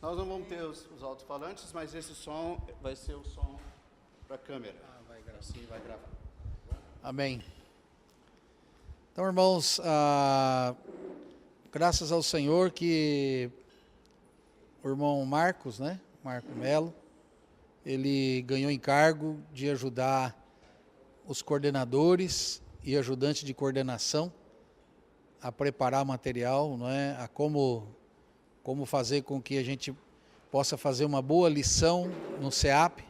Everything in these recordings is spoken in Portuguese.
Nós não vamos ter os alto-falantes, mas esse som vai ser o som para a câmera. Vai gravar. Sim, vai gravar. Amém. Então, irmãos, graças ao Senhor que o irmão Marcos, né, Marco Melo, ele ganhou encargo de ajudar os coordenadores e ajudantes de coordenação a preparar material, não é, a como fazer com que a gente possa fazer uma boa lição no CEAP.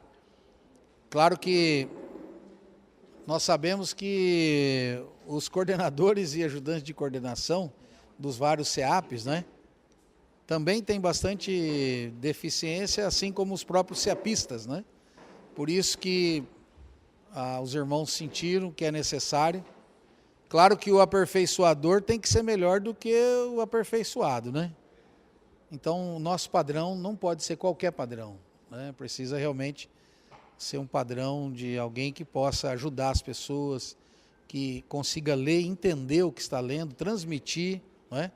Claro que nós sabemos que os coordenadores e ajudantes de coordenação dos vários CEAPs, né, também tem bastante deficiência, assim como os próprios CEAPistas, né? Por isso que os irmãos sentiram que é necessário. Claro que o aperfeiçoador tem que ser melhor do que o aperfeiçoado, né? Então, o nosso padrão não pode ser qualquer padrão, né? Precisa realmente ser um padrão de alguém que possa ajudar as pessoas, que consiga ler, entender o que está lendo, transmitir, não é?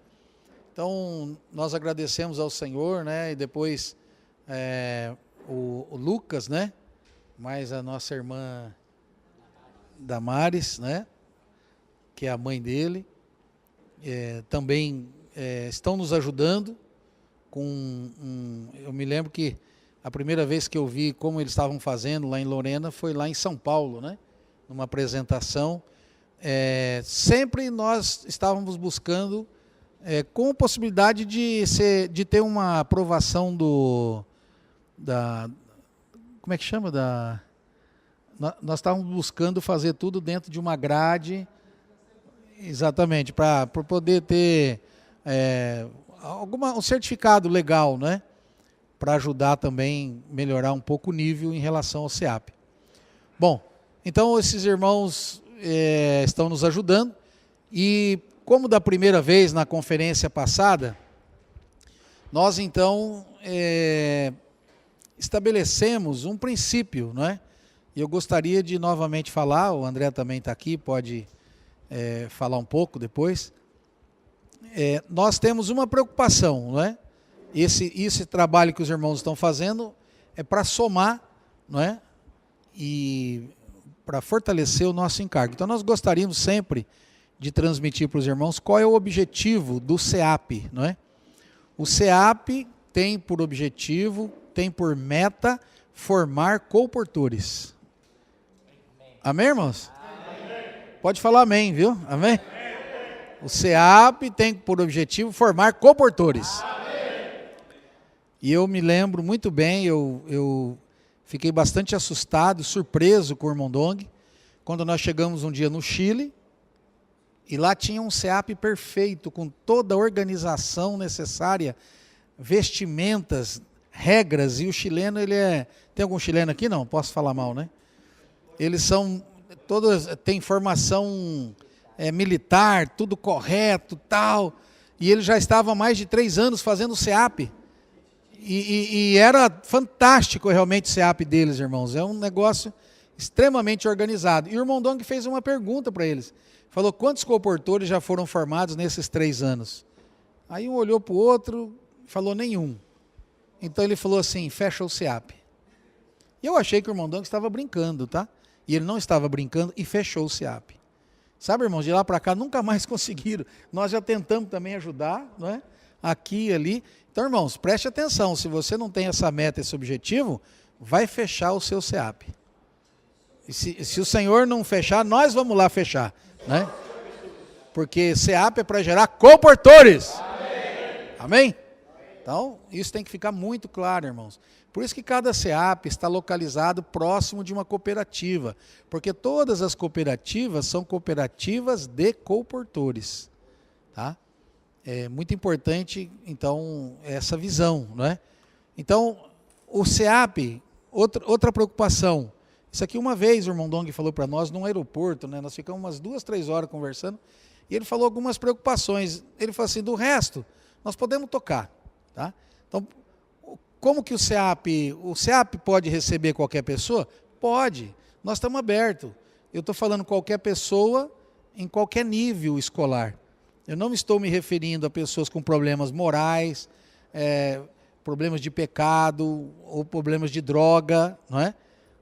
Então, nós agradecemos ao Senhor, né? E depois o Lucas, né? Mais a nossa irmã Damares, né? Que é a mãe dele, também estão nos ajudando eu me lembro que a primeira vez que eu vi como eles estavam fazendo lá em Lorena foi lá em São Paulo, né? Numa apresentação. Sempre nós estávamos buscando com possibilidade de ter uma aprovação como é que chama? Nós estávamos buscando fazer tudo dentro de uma grade, exatamente, para poder ter um certificado legal, né? Para ajudar também a melhorar um pouco o nível em relação ao CEAP. Bom, então esses irmãos estão nos ajudando e como da primeira vez na conferência passada, nós então estabelecemos um princípio, não é? E eu gostaria de novamente falar, o André também está aqui, pode falar um pouco depois. Nós temos uma preocupação, não é? Esse trabalho que os irmãos estão fazendo é para somar, não é? E para fortalecer o nosso encargo. Então nós gostaríamos sempre de transmitir para os irmãos qual é o objetivo do CEAP, não é? O CEAP tem por objetivo, tem por meta formar colportores. Amém, irmãos? Amém. Pode falar amém, viu? Amém? Amém. O CEAP tem por objetivo formar colportores. Amém. E eu me lembro muito bem, eu fiquei bastante assustado, surpreso com o irmão Dong, quando nós chegamos um dia no Chile, e lá tinha um CEAP perfeito, com toda a organização necessária, vestimentas, regras, e o chileno, tem algum chileno aqui? Não, posso falar mal, né? Eles são, tem formação militar, tudo correto, tal, e ele já estava há mais de 3 anos fazendo o CEAP, e era fantástico realmente o CEAP deles, irmãos, é um negócio extremamente organizado. E o irmão Dong fez uma pergunta para eles, falou, quantos colportores já foram formados nesses 3 anos? Aí um olhou para o outro, falou, nenhum. Então ele falou assim, fecha o CEAP. E eu achei que o irmão Dong estava brincando, tá? E ele não estava brincando e fechou o CEAP. Sabe, irmãos, de lá para cá nunca mais conseguiram. Nós já tentamos também ajudar, não é? Aqui e ali. Então, irmãos, preste atenção, se você não tem essa meta, esse objetivo, vai fechar o seu CEAP. E se o Senhor não fechar, nós vamos lá fechar, né? Porque CEAP é para gerar colportores. Amém? Amém? Então, isso tem que ficar muito claro, irmãos. Por isso que cada CEAP está localizado próximo de uma cooperativa, porque todas as cooperativas são cooperativas de colportores, tá? É muito importante, então, essa visão, não é? Então, o CEAP, outra preocupação, isso aqui uma vez o irmão Dong falou para nós num aeroporto, né? Nós ficamos umas 2, 3 horas conversando, e ele falou algumas preocupações, ele falou assim, do resto, nós podemos tocar, tá? Então, como que o CEAP pode receber qualquer pessoa? Pode, nós estamos abertos. Eu estou falando qualquer pessoa em qualquer nível escolar. Eu não estou me referindo a pessoas com problemas morais, problemas de pecado ou problemas de droga, não é?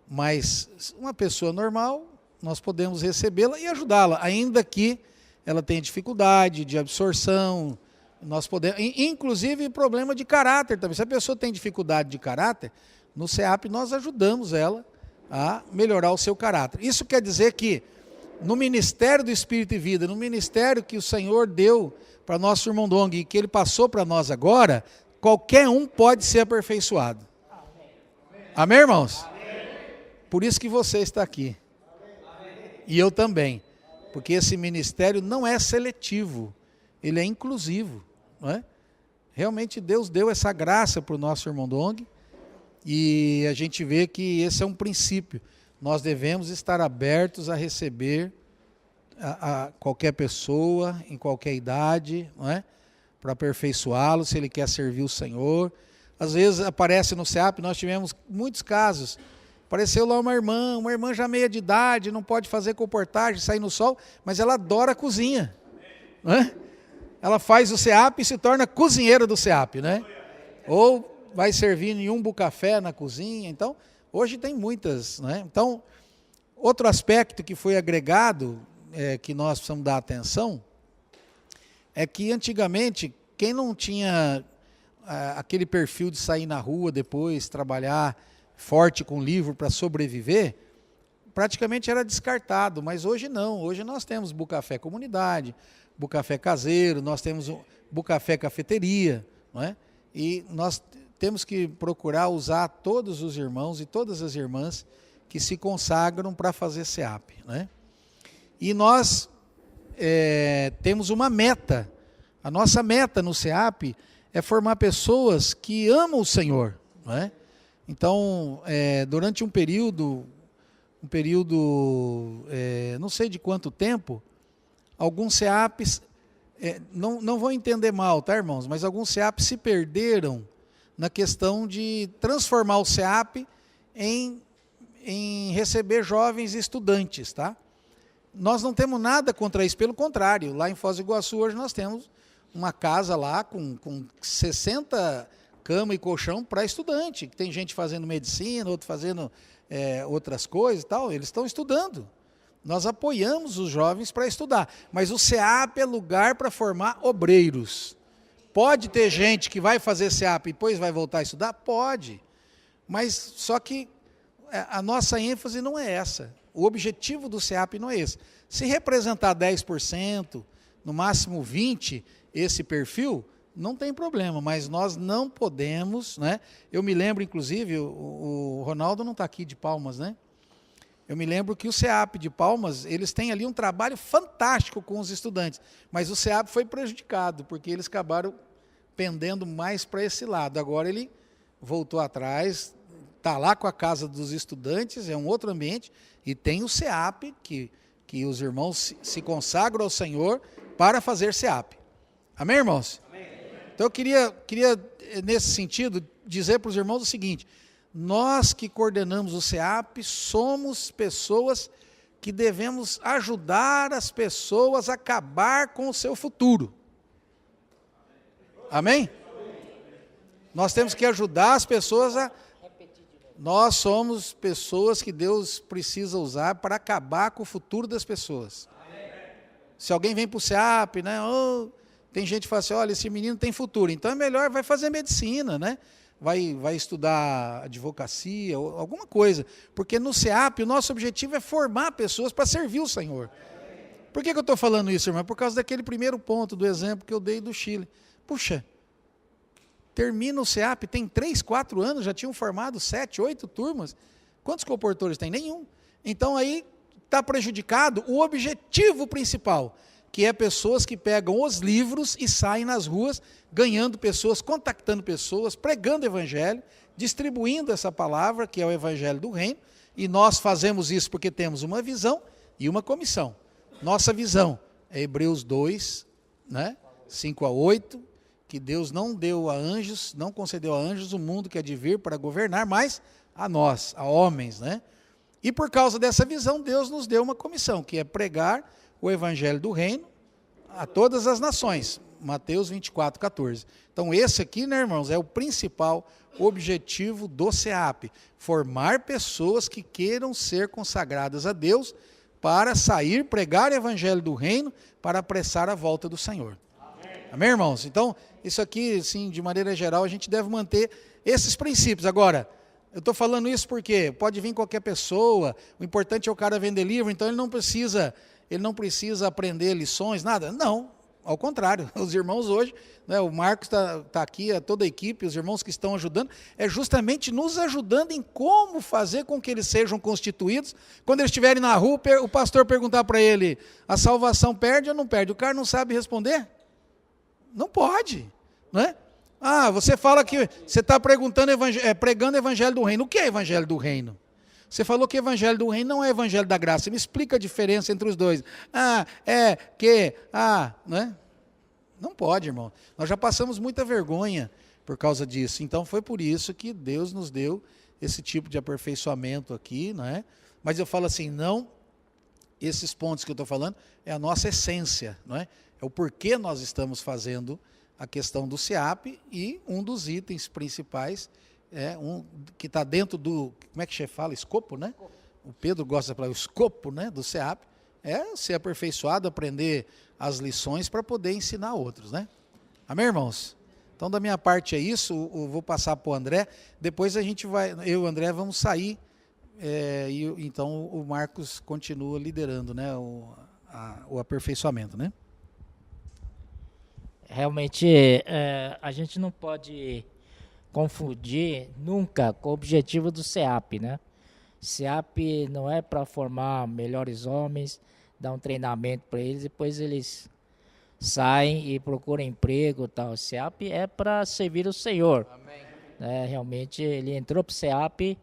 Mas uma pessoa normal, nós podemos recebê-la e ajudá-la, ainda que ela tenha dificuldade de absorção, nós podemos, inclusive problema de caráter também. Se a pessoa tem dificuldade de caráter, no CEAP nós ajudamos ela a melhorar o seu caráter. Isso quer dizer que no ministério do Espírito e Vida, no ministério que o Senhor deu para nosso irmão Dong e que ele passou para nós agora, qualquer um pode ser aperfeiçoado. Amém, irmãos? Amém. Por isso que você está aqui. E eu também. Porque esse ministério não é seletivo, ele é inclusivo. Não é? Realmente Deus deu essa graça para o nosso irmão Dong e a gente vê que esse é um princípio. Nós devemos estar abertos a receber a qualquer pessoa, em qualquer idade, não é? Para aperfeiçoá-lo, se ele quer servir o Senhor. Às vezes aparece no CEAP, nós tivemos muitos casos. Apareceu lá uma irmã já meia de idade, não pode fazer comportagem, sair no sol, mas ela adora a cozinha. Não é? Ela faz o CEAP e se torna cozinheira do CEAP, né? Ou vai servir em um bucafé na cozinha. Então, hoje tem muitas, né? Então, outro aspecto que foi agregado, que nós precisamos dar atenção, é que antigamente, quem não tinha aquele perfil de sair na rua depois, trabalhar forte com livro para sobreviver, praticamente era descartado, mas hoje não. Hoje nós temos Bucafé Comunidade, Bucafé Caseiro, nós temos Bucafé Cafeteria, não é? E nós temos que procurar usar todos os irmãos e todas as irmãs que se consagram para fazer CEAP, né? E nós temos uma meta. A nossa meta no CEAP é formar pessoas que amam o Senhor, não é? Então, durante um período, não sei de quanto tempo, alguns CEAPs, não vão entender mal, tá, irmãos? Mas alguns CEAPs se perderam na questão de transformar o CEAP em receber jovens estudantes, tá? Nós não temos nada contra isso, pelo contrário, lá em Foz do Iguaçu hoje nós temos uma casa lá com 60 cama e colchão para estudante, que tem gente fazendo medicina, outro fazendo outras coisas e tal, eles estão estudando. Nós apoiamos os jovens para estudar, mas o CEAP é lugar para formar obreiros. Pode ter gente que vai fazer CEAP e depois vai voltar a estudar? Pode, mas só que a nossa ênfase não é essa. O objetivo do CEAP não é esse. Se representar 10%, no máximo 20%, esse perfil, não tem problema, mas nós não podemos, né? Eu me lembro, inclusive, o Ronaldo não está aqui de Palmas, né? Eu me lembro que o CEAP de Palmas, eles têm ali um trabalho fantástico com os estudantes, mas o CEAP foi prejudicado, porque eles acabaram pendendo mais para esse lado. Agora ele voltou atrás, está lá com a casa dos estudantes, é um outro ambiente, e tem o CEAP, que os irmãos se consagram ao Senhor para fazer CEAP. Amém, irmãos? Amém. Então eu queria, nesse sentido, dizer para os irmãos o seguinte: nós que coordenamos o CEAP somos pessoas que devemos ajudar as pessoas a acabar com o seu futuro. Amém? Nós temos que ajudar as pessoas a... Nós somos pessoas que Deus precisa usar para acabar com o futuro das pessoas. Se alguém vem para o CEAP, né? Tem gente que fala assim, olha, esse menino tem futuro, então é melhor, vai fazer medicina, né? Vai estudar advocacia, ou alguma coisa. Porque no CEAP o nosso objetivo é formar pessoas para servir o Senhor. Por que eu estou falando isso, irmão? Por causa daquele primeiro ponto do exemplo que eu dei do Chile. Puxa, termina o CEAP, tem 3, 4 anos, já tinham formado 7, 8 turmas. Quantos comportores tem? Nenhum. Então aí está prejudicado o objetivo principal, que é pessoas que pegam os livros e saem nas ruas, ganhando pessoas, contactando pessoas, pregando o evangelho, distribuindo essa palavra, que é o evangelho do reino, e nós fazemos isso porque temos uma visão e uma comissão. Nossa visão é Hebreus 2, né, 5-8, que Deus não deu a anjos, não concedeu a anjos o mundo que há de vir para governar, mas a nós, a homens, né? E por causa dessa visão, Deus nos deu uma comissão, que é pregar o evangelho do reino a todas as nações, Mateus 24, 14. Então esse aqui, né, irmãos, é o principal objetivo do SEAP, formar pessoas que queiram ser consagradas a Deus para sair, pregar o evangelho do reino, para apressar a volta do Senhor. Amém, irmãos? Então, isso aqui, assim, de maneira geral, a gente deve manter esses princípios. Agora, eu estou falando isso porque pode vir qualquer pessoa, o importante é o cara vender livro, então ele não precisa aprender lições, nada. Não, ao contrário, os irmãos hoje, né, o Marcos está aqui, toda a equipe, os irmãos que estão ajudando, é justamente nos ajudando em como fazer com que eles sejam constituídos. Quando eles estiverem na rua, o pastor perguntar para ele, a salvação perde ou não perde? O cara não sabe responder? Não pode, não é? Ah, você fala que você está pregando evangelho do reino. O que é evangelho do reino? Você falou que evangelho do reino não é evangelho da graça. Me explica a diferença entre os dois. Não é? Não pode, irmão. Nós já passamos muita vergonha por causa disso. Então foi por isso que Deus nos deu esse tipo de aperfeiçoamento aqui, não é? Mas eu falo assim, não, esses pontos que eu estou falando é a nossa essência, não é? É o porquê nós estamos fazendo a questão do SEAP, e um dos itens principais que está dentro do, como é que você fala? Escopo, né? O Pedro gosta de falar o escopo, né, do SEAP, é ser aperfeiçoado, aprender as lições para poder ensinar outros, né? Amém, irmãos? Então, da minha parte é isso, eu vou passar para o André, depois a gente vai, eu e o André vamos sair, então o Marcos continua liderando, né, o aperfeiçoamento, né? Realmente, a gente não pode confundir nunca com o objetivo do SEAP, né? SEAP não é para formar melhores homens, dar um treinamento para eles, depois eles saem e procuram emprego e tal. O SEAP é para servir o Senhor. Amém. Realmente, ele entrou para o SEAP,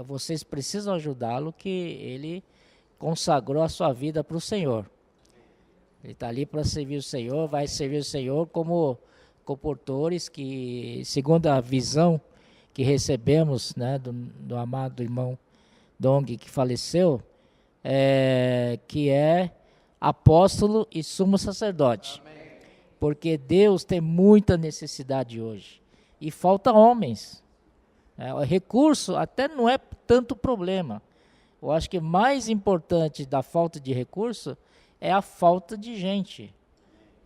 vocês precisam ajudá-lo, que ele consagrou a sua vida para o Senhor. Ele está ali para servir o Senhor, vai servir o Senhor como comportores que, segundo a visão que recebemos, né, do amado irmão Dong, que faleceu, que é apóstolo e sumo sacerdote. Amém. Porque Deus tem muita necessidade hoje. E falta homens. O recurso até não é tanto problema. Eu acho que mais importante da falta de recurso é a falta de gente.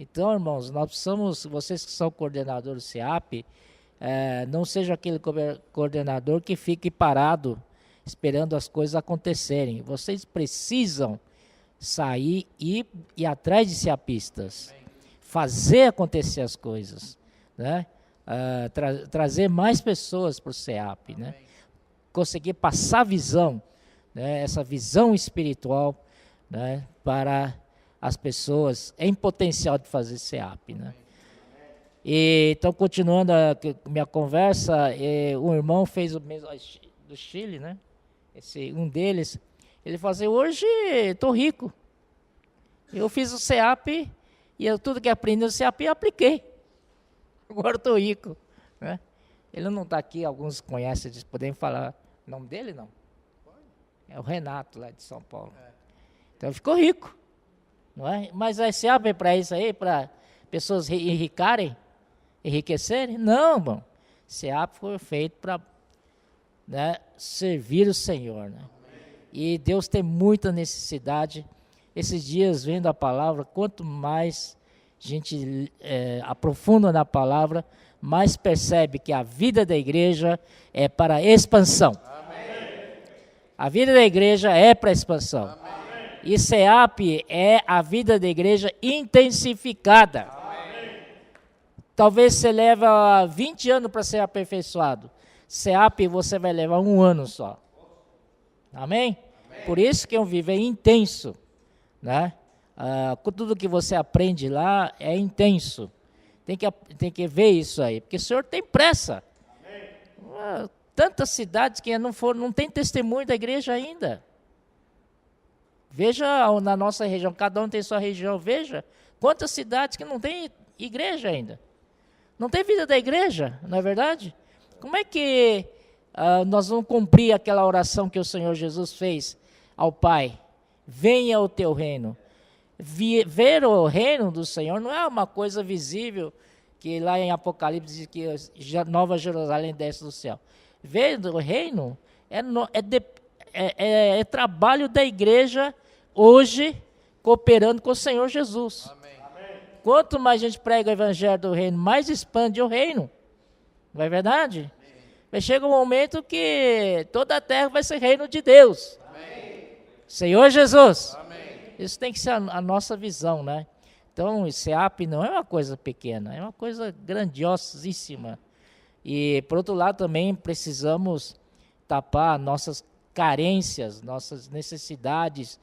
Então, irmãos, nós precisamos, vocês que são coordenadores do SEAP, não seja aquele coordenador que fique parado esperando as coisas acontecerem. Vocês precisam sair e ir atrás de SEAPistas, fazer acontecer as coisas, né? Trazer mais pessoas para o SEAP, né? Conseguir passar visão, né? Essa visão espiritual, né? Para as pessoas em potencial de fazer SEAP, né? E, então, continuando a minha conversa, um irmão fez o mesmo do Chile, né? Um deles, ele falou assim, hoje estou rico. Eu fiz o SEAP e tudo que aprendi no SEAP eu apliquei. Agora estou rico, né? Ele não está aqui, alguns conhecem, eles podem falar o nome dele, não? É o Renato, lá de São Paulo. Então, ficou rico, não é? Mas a SEAP é para isso aí, para pessoas enriquecerem? Não, irmão. SEAP foi feito para, né, servir o Senhor, né? E Deus tem muita necessidade. Esses dias, vendo a palavra, quanto mais a gente aprofunda na palavra, mais percebe que a vida da igreja é para expansão. Amém. A vida da igreja é para expansão. Amém. E SEAP é a vida da igreja intensificada. Amém. Talvez você leve 20 anos para ser aperfeiçoado. SEAP você vai levar 1 ano só. Amém? Amém? Por isso que é um viver intenso, né? Tudo que você aprende lá é intenso. Tem que ver isso aí, porque o Senhor tem pressa. Tantas cidades que não tem testemunho da igreja ainda. Veja na nossa região, cada um tem sua região, veja quantas cidades que não tem igreja ainda. Não tem vida da igreja, não é verdade? Como é que nós vamos cumprir aquela oração que o Senhor Jesus fez ao Pai? Venha o teu reino. ver o reino do Senhor não é uma coisa visível, que lá em Apocalipse diz que Nova Jerusalém desce do céu. Ver o reino é trabalho da igreja hoje, cooperando com o Senhor Jesus. Amém. Quanto mais a gente prega o evangelho do reino, mais expande o reino. Não é verdade? Mas chega um momento que toda a terra vai ser reino de Deus. Amém. Senhor Jesus. Amém. Isso tem que ser a nossa visão, né? Então, o SEAP não é uma coisa pequena, é uma coisa grandiosíssima. E, por outro lado, também precisamos tapar nossas carências, nossas necessidades,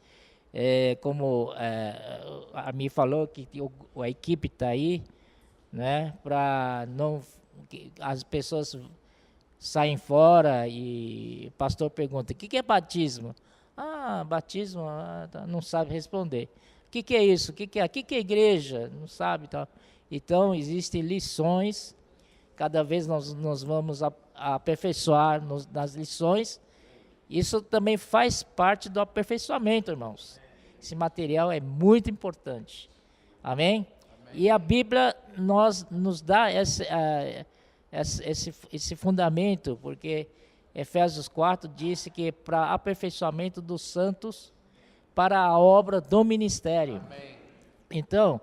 como a Mi falou, que a equipe está aí, né? Para não que as pessoas saem fora e o pastor pergunta, o que é batismo? Batismo, não sabe responder. O que é isso? O que é igreja? Não sabe. Tal. Então, existem lições, cada vez nós vamos aperfeiçoar nas lições. Isso também faz parte do aperfeiçoamento, irmãos. Esse material é muito importante. Amém? E a Bíblia nos dá esse fundamento, porque Efésios 4 disse que para aperfeiçoamento dos santos, para a obra do ministério. Amém. Então,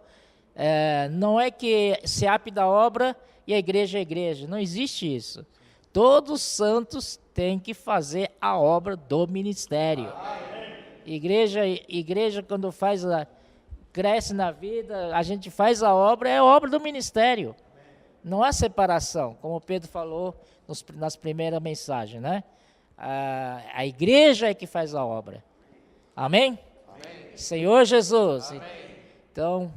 não é que SEAP da obra e a igreja é igreja, não existe isso. Todos os santos têm que fazer a obra do ministério. Igreja quando cresce na vida, a gente faz a obra, é a obra do ministério. Não há separação, como o Pedro falou nas primeiras mensagens, né? A igreja é que faz a obra. Amém? Amém. Senhor Jesus. Amém. Então,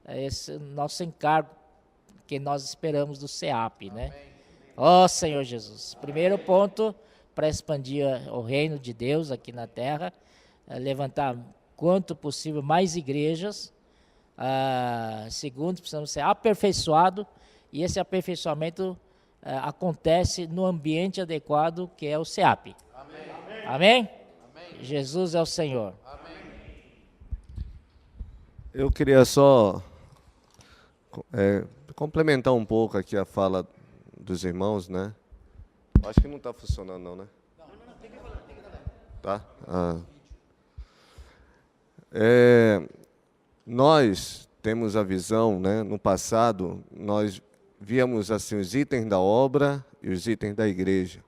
esse é o nosso encargo que nós esperamos do SEAP, né? Ó Senhor Jesus. Primeiro ponto, para expandir o reino de Deus aqui na terra, levantar quanto possível mais igrejas. Segundo, precisamos ser aperfeiçoados, e esse aperfeiçoamento acontece no ambiente adequado, que é o SEAP. Amém? Amém? Amém? Jesus é o Senhor. Amém. Eu queria só complementar um pouco aqui a fala dos irmãos, né? Acho que não está funcionando não, né? Não, tem que falar, Tá? Nós temos a visão, né? No passado, nós víamos assim os itens da obra e os itens da igreja.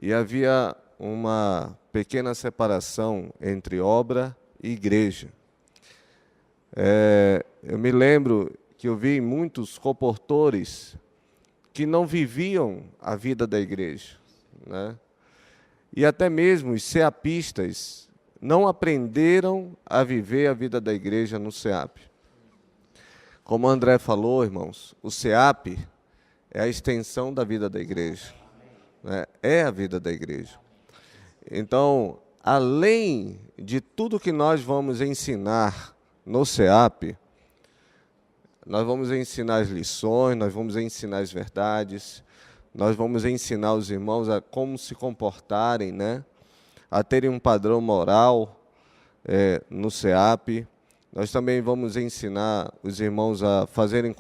E havia uma pequena separação entre obra e igreja. Eu me lembro que eu vi muitos comportores que não viviam a vida da igreja, né? E até mesmo os seapistas não aprenderam a viver a vida da igreja no SEAP. Como o André falou, irmãos, o SEAP é a extensão da vida da igreja, né? É a vida da igreja. Então, além de tudo que nós vamos ensinar no SEAP, nós vamos ensinar as lições, nós vamos ensinar as verdades, nós vamos ensinar os irmãos a como se comportarem, né? A terem um padrão moral no SEAP. Nós também vamos ensinar os irmãos a fazerem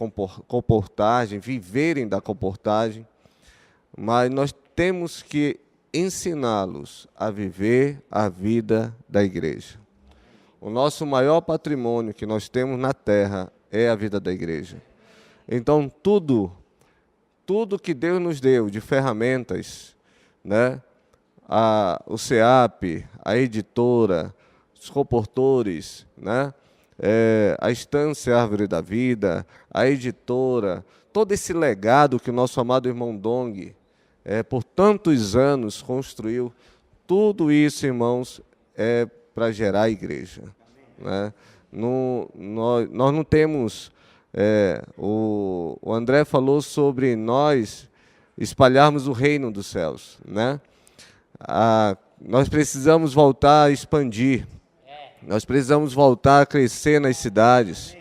comportagem, viverem da comportagem, mas nós temos que ensiná-los a viver a vida da igreja. O nosso maior patrimônio que nós temos na terra é a vida da igreja. Então, tudo que Deus nos deu de ferramentas, né? O SEAP, a editora, os comportores, né? A Estância Árvore da Vida, a editora, todo esse legado que o nosso amado irmão Dong, por tantos anos construiu, tudo isso, irmãos, é para gerar a igreja. Né? Nós não temos... o André falou sobre nós espalharmos o reino dos céus, né? Nós precisamos voltar a expandir. Nós precisamos voltar a crescer nas cidades.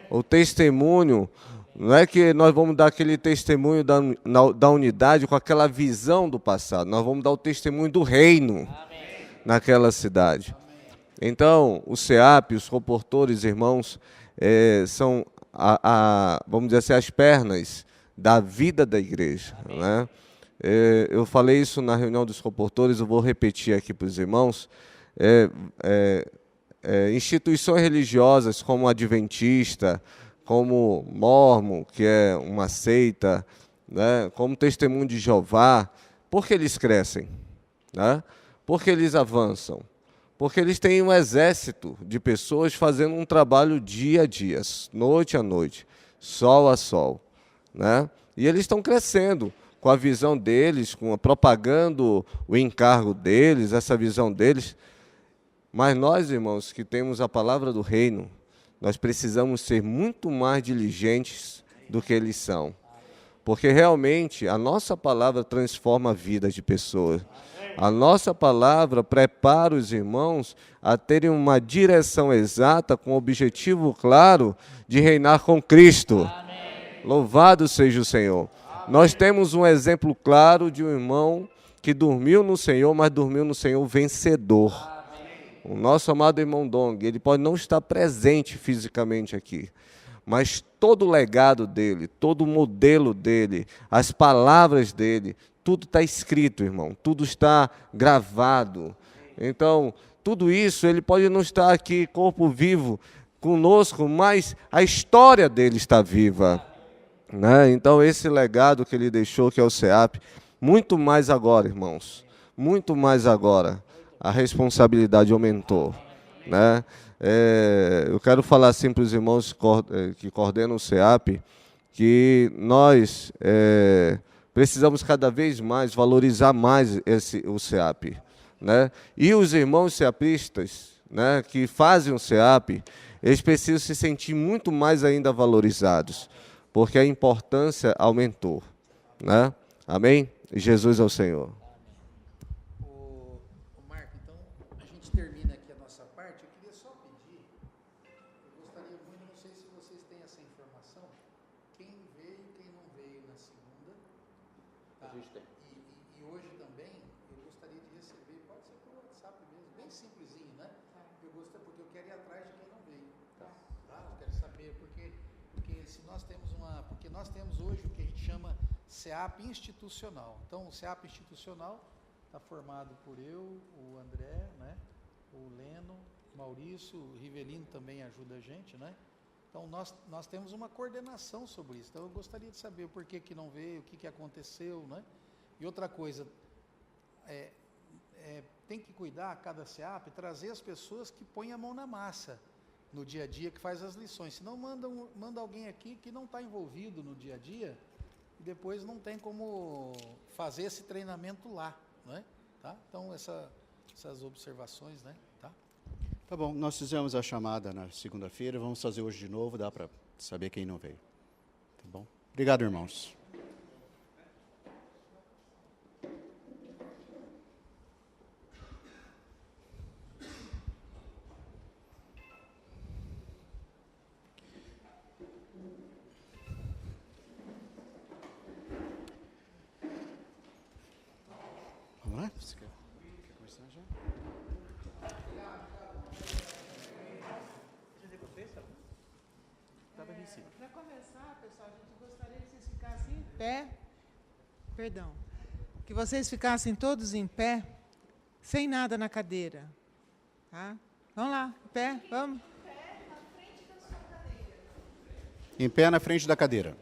O testemunho, não é que nós vamos dar aquele testemunho da unidade com aquela visão do passado. Nós vamos dar o testemunho do reino naquela cidade. Então, o SEAP, os comportores, irmãos, são, vamos dizer assim, as pernas da vida da igreja. Né? Eu falei isso na reunião dos comportores, eu vou repetir aqui para os irmãos. Instituições religiosas como a Adventista, como Mórmon, que é uma seita, né? Como Testemunho de Jeová, por que eles crescem? Né? Por que eles avançam? Porque eles têm um exército de pessoas fazendo um trabalho dia a dia, noite a noite, sol a sol. Né? E eles estão crescendo com a visão deles, propagando o encargo deles, essa visão deles. Mas nós, irmãos, que temos a palavra do reino, nós precisamos ser muito mais diligentes do que eles são. Porque realmente a nossa palavra transforma a vida de pessoas. A nossa palavra prepara os irmãos a terem uma direção exata, com o objetivo claro de reinar com Cristo. Amém. Louvado seja o Senhor. Amém. Nós temos um exemplo claro de um irmão que dormiu no Senhor, mas dormiu no Senhor vencedor. Amém. O nosso amado irmão Dong, ele pode não estar presente fisicamente aqui, mas todo o legado dele, todo o modelo dele, as palavras dele, tudo está escrito, irmão, tudo está gravado. Então, tudo isso, ele pode não estar aqui, corpo vivo, conosco, mas a história dele está viva. Né? Então, esse legado que ele deixou, que é o SEAP, muito mais agora, irmãos, muito mais agora, a responsabilidade aumentou. Né? Eu quero falar assim para os irmãos que coordenam o SEAP, que nós precisamos cada vez mais valorizar mais o SEAP. Né? E os irmãos seapistas, né, que fazem o SEAP, eles precisam se sentir muito mais ainda valorizados, porque a importância aumentou. Né? Amém? Jesus é o Senhor. Nós temos hoje o que a gente chama SEAP institucional. Então, o SEAP institucional está formado por eu, o André, né, o Leno, o Maurício, o Rivelino também ajuda a gente, né? Então, nós temos uma coordenação sobre isso. Então, eu gostaria de saber o porquê que não veio, o que aconteceu, né? E outra coisa, tem que cuidar, cada SEAP, trazer as pessoas que põem a mão na massa no dia a dia, que faz as lições. Senão manda alguém aqui que não está envolvido no dia a dia e depois não tem como fazer esse treinamento lá, né? Tá? Então, essas observações, né? Tá bom, nós fizemos a chamada na segunda-feira, vamos fazer hoje de novo, dá para saber quem não veio. Tá bom? Obrigado, irmãos. Vamos lá? Você quer começar já? Para começar, pessoal, a gente gostaria que vocês ficassem em pé. Perdão. Que vocês ficassem todos em pé, sem nada na cadeira. Tá? Vamos lá, em pé, vamos. Em pé na frente da cadeira.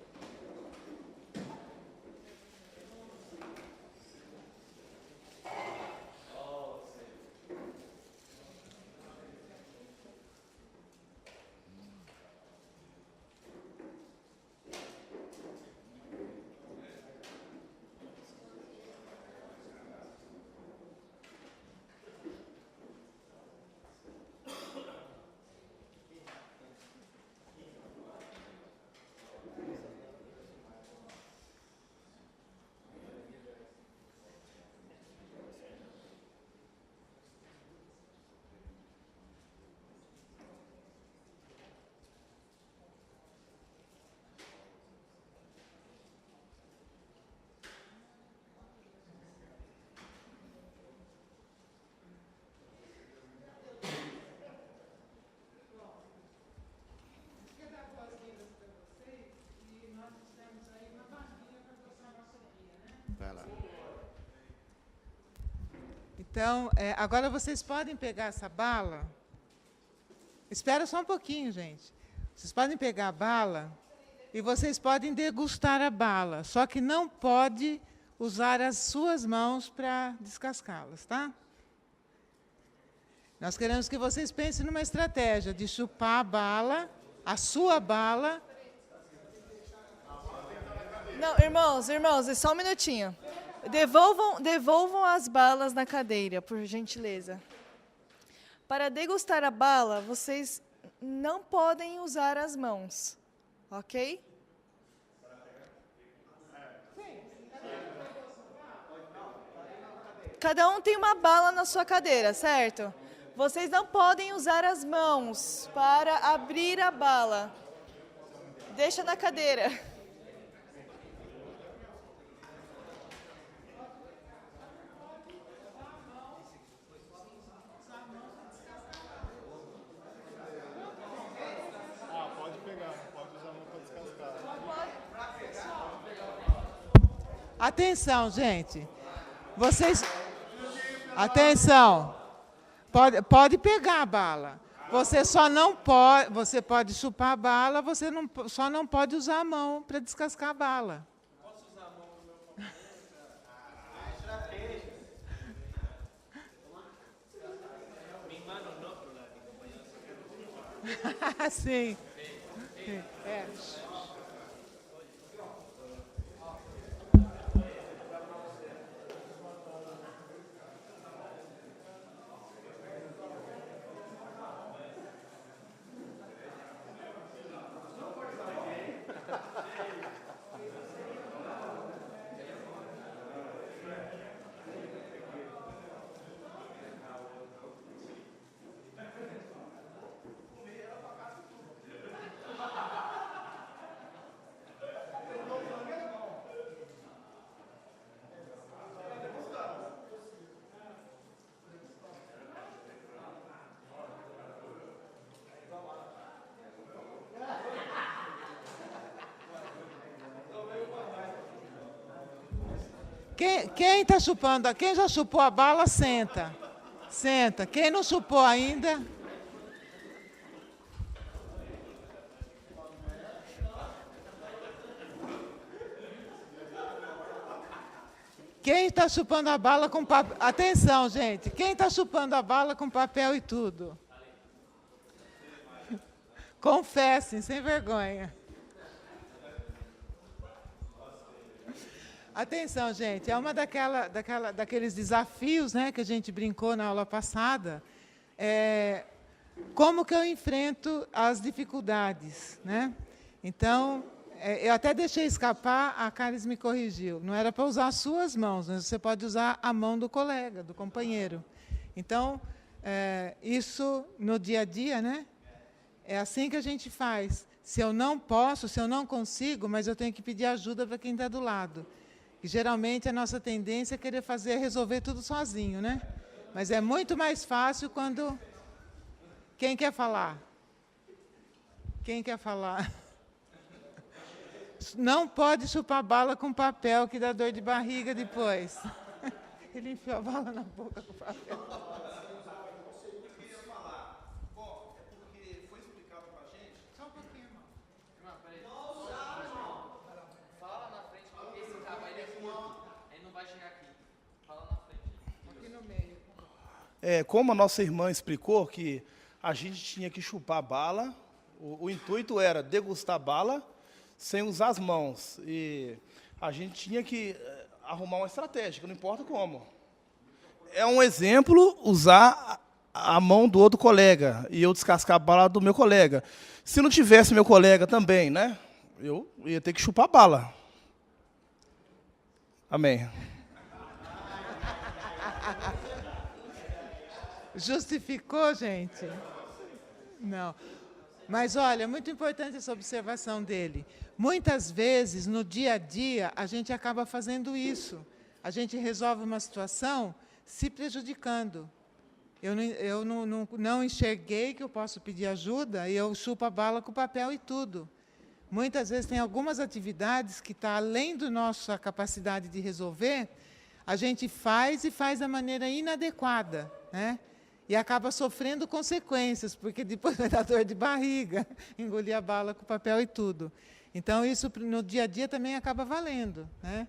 Vai lá. Então, agora vocês podem pegar essa bala. Espera só um pouquinho, gente. Vocês podem pegar a bala e vocês podem degustar a bala. Só que não pode usar as suas mãos para descascá-las, tá? Nós queremos que vocês pensem numa estratégia de chupar a bala, a sua bala. Não, irmãos, é só um minutinho. Devolvam as balas na cadeira, por gentileza. Para degustar a bala, vocês não podem usar as mãos, ok? Cada um tem uma bala na sua cadeira, certo? Vocês não podem usar as mãos para abrir a bala. Deixa na cadeira. Atenção, gente. Vocês... Atenção. Pode pegar a bala. Você só não pode... Você pode chupar a bala, você só não pode usar a mão para descascar a bala. Posso usar a mão no meu papel? Sim. É. Quem está chupando? Quem já chupou a bala, senta. Senta. Quem não chupou ainda? Quem está chupando a bala com papel? Atenção, gente. Quem está chupando a bala com papel e tudo? Confessem, sem vergonha. Atenção, gente, é uma daqueles desafios, né, que a gente brincou na aula passada. Como que eu enfrento as dificuldades, né? Então, eu até deixei escapar, a Caris me corrigiu. Não era para usar as suas mãos, mas você pode usar a mão do colega, do companheiro. Então, isso no dia a dia, né? É assim que a gente faz. Se eu não posso, se eu não consigo, mas eu tenho que pedir ajuda para quem está do lado. E, geralmente, a nossa tendência é querer resolver tudo sozinho, né? Mas é muito mais fácil quando... Quem quer falar? Quem quer falar? Não pode chupar bala com papel, que dá dor de barriga depois. Ele enfiou a bala na boca com papel. Como a nossa irmã explicou que a gente tinha que chupar bala, o intuito era degustar bala sem usar as mãos. E a gente tinha que arrumar uma estratégia, não importa como. É um exemplo usar a mão do outro colega e eu descascar a bala do meu colega. Se não tivesse meu colega também, né, eu ia ter que chupar a bala. Amém. Justificou, gente? Não. Mas, olha, é muito importante essa observação dele. Muitas vezes, no dia a dia, a gente acaba fazendo isso. A gente resolve uma situação se prejudicando. Eu não enxerguei que eu posso pedir ajuda e eu chupo a bala com papel e tudo. muitas vezes tem algumas atividades que está além da nossa capacidade de resolver, a gente faz e faz da maneira inadequada, né? E acaba sofrendo consequências, porque depois vai dar dor de barriga, engolir a bala com papel e tudo. Então, isso no dia a dia também acaba valendo, né?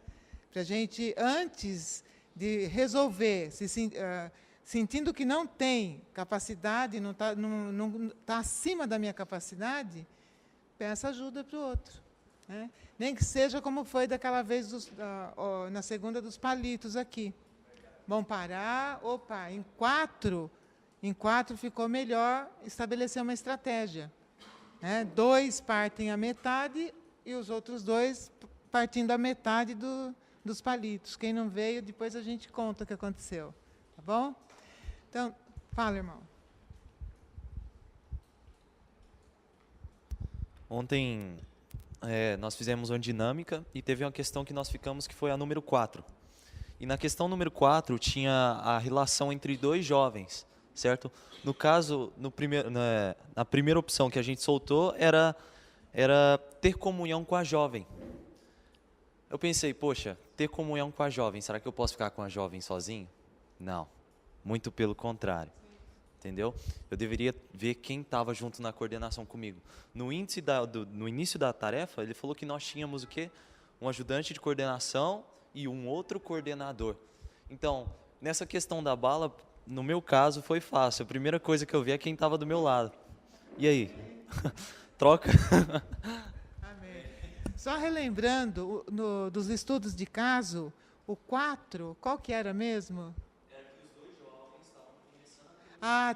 Para a gente, antes de resolver, sentindo que não tem capacidade, não está acima da minha capacidade, peça ajuda para o outro, né? Nem que seja como foi daquela vez na segunda dos palitos aqui. Vão parar, opa, em quatro ficou melhor estabelecer uma estratégia, né? 2 partem a metade e os outros 2 partindo a metade dos palitos. Quem não veio, depois a gente conta o que aconteceu. Tá bom? Então, fala, irmão. Ontem nós fizemos uma dinâmica e teve uma questão que nós ficamos que foi a número 4. E na questão número 4 tinha a relação entre 2 jovens, certo? No caso, na primeira opção que a gente soltou era ter comunhão com a jovem. Eu pensei, poxa, ter comunhão com a jovem, será que eu posso ficar com a jovem sozinho? Não, muito pelo contrário. Entendeu? Eu deveria ver quem estava junto na coordenação comigo. No início da tarefa, ele falou que nós tínhamos o quê? Um ajudante de coordenação e um outro coordenador. Então, nessa questão da bala, no meu caso, foi fácil. A primeira coisa que eu vi é quem estava do meu lado. E aí? Troca? Amém. Só relembrando, dos estudos de caso, o 4, qual que era mesmo?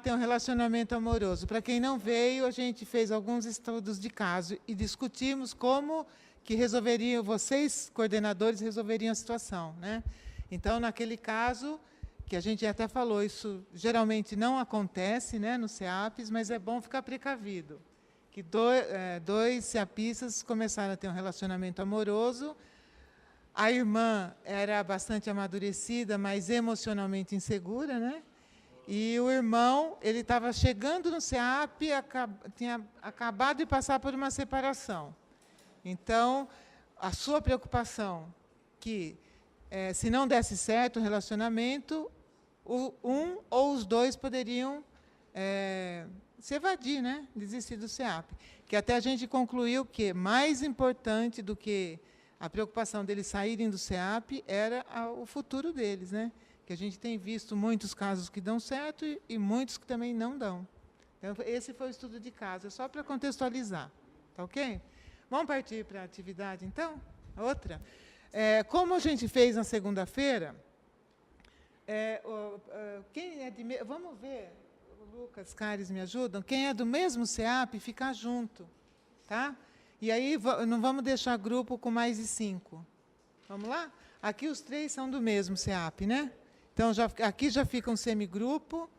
Tem um relacionamento amoroso. Para quem não veio, a gente fez alguns estudos de caso e discutimos como que vocês, coordenadores, resolveriam a situação, né? Então, naquele caso, que a gente até falou, isso geralmente não acontece, né, no CEAPES, mas é bom ficar precavido. Que dois CEAPistas começaram a ter um relacionamento amoroso. A irmã era bastante amadurecida, mas emocionalmente insegura, né? E o irmão, ele estava chegando no CEAP, tinha acabado de passar por uma separação. Então, a sua preocupação que, se não desse certo o relacionamento, um ou os 2 poderiam se evadir, né? Desistir do CEAP. Que até a gente concluiu que mais importante do que a preocupação deles saírem do CEAP era o futuro deles, né? Que a gente tem visto muitos casos que dão certo e muitos que também não dão. Então, esse foi o estudo de caso, é só para contextualizar. Tá ok? Vamos partir para a atividade, então? Outra. Como a gente fez na segunda-feira, quem é de... Vamos ver, o Lucas, Cares, me ajudam? Quem é do mesmo CEAP, ficar junto. Tá? E aí, não vamos deixar grupo com mais de 5. Vamos lá? Aqui os 3 são do mesmo CEAP, né? Então, aqui já fica um semigrupo.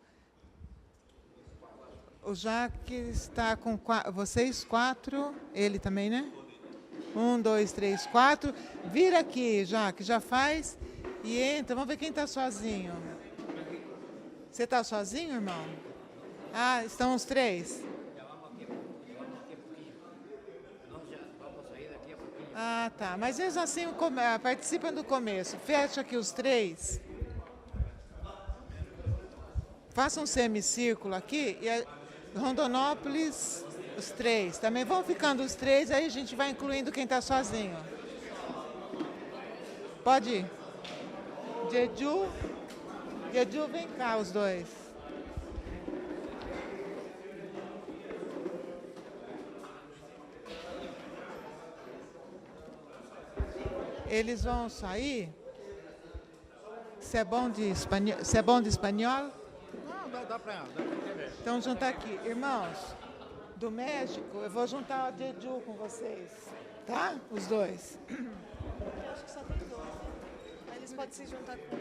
O Jaque está com vocês 4, ele também, né? 1, 2, 3, 4. Vira aqui, Jaque, já faz e entra. Vamos ver quem está sozinho. Você está sozinho, irmão? Estão os 3? Tá. Mas eles assim participam do começo. Fecha aqui os 3. Faça um semicírculo aqui e Rondonópolis, os 3. Também vão ficando os 3, aí a gente vai incluindo quem está sozinho. Pode ir. Jeju, vem cá, os 2. Eles vão sair. Você é bom de espanhol? Não, dá para entender. Então, juntar aqui. Irmãos, do México, eu vou juntar o Jeju com vocês. Tá? Os 2. Eu acho que só tem 2. Aí eles podem se juntar com...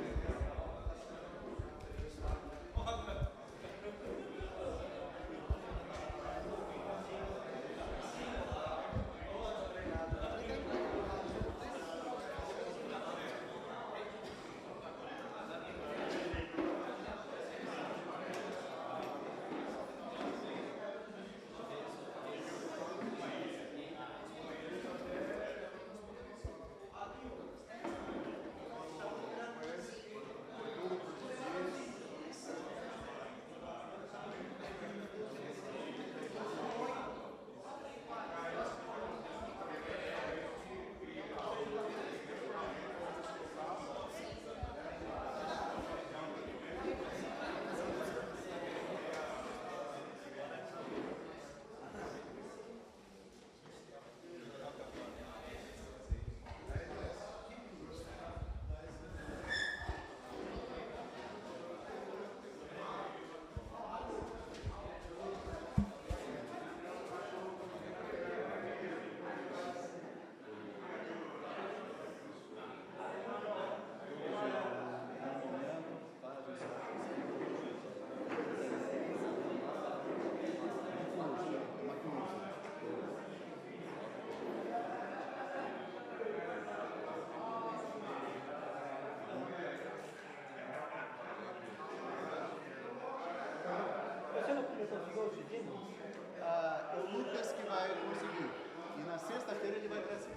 É o Lucas que vai conseguir. E na sexta-feira ele vai para cima.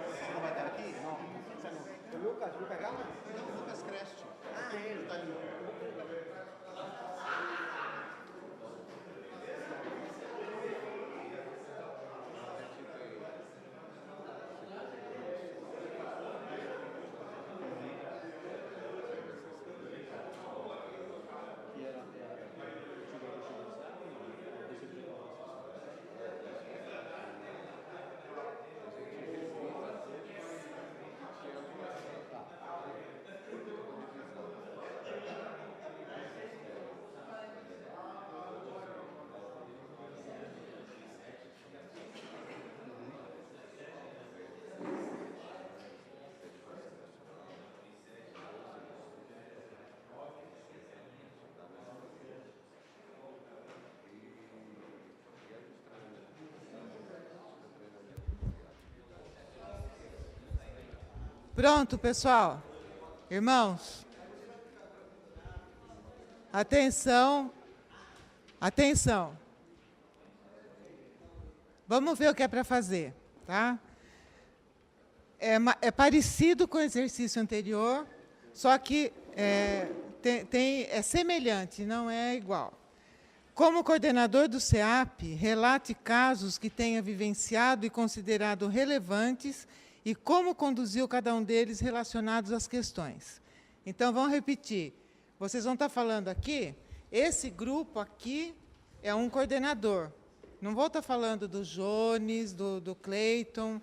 Você não vai estar aqui? Não. O Lucas, vou pegar? Não, o Lucas Creste. Ah, ele está ali. Pronto, pessoal. Irmãos. Atenção. Atenção. Vamos ver o que é para fazer, tá? É parecido com o exercício anterior, só que é semelhante, não é igual. Como coordenador do SEAP, relate casos que tenha vivenciado e considerado relevantes e como conduziu cada um deles relacionados às questões. Então, vamos repetir. Vocês vão estar falando aqui, esse grupo aqui é um coordenador. Não vou estar falando do Jones, do Cleiton,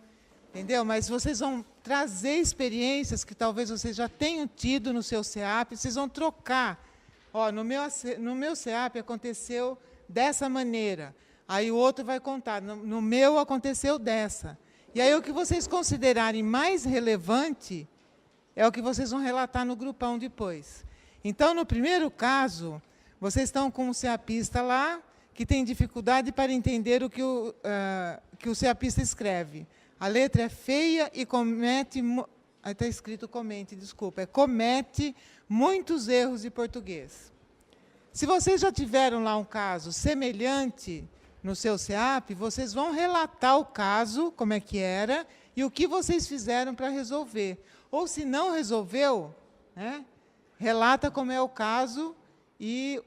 entendeu? Mas vocês vão trazer experiências que talvez vocês já tenham tido no seu SEAP, vocês vão trocar. Ó, no meu SEAP aconteceu dessa maneira. Aí o outro vai contar, no meu aconteceu dessa. E aí o que vocês considerarem mais relevante é o que vocês vão relatar no grupão depois. Então, no primeiro caso, vocês estão com um SEAPista lá que tem dificuldade para entender o que o SEAPista escreve. A letra é feia e comete... Aí está escrito comente, desculpa. Comete muitos erros de português. Se vocês já tiveram lá um caso semelhante no seu SEAP, vocês vão relatar o caso, como é que era, e o que vocês fizeram para resolver. Ou, se não resolveu, né, relata como é o caso e,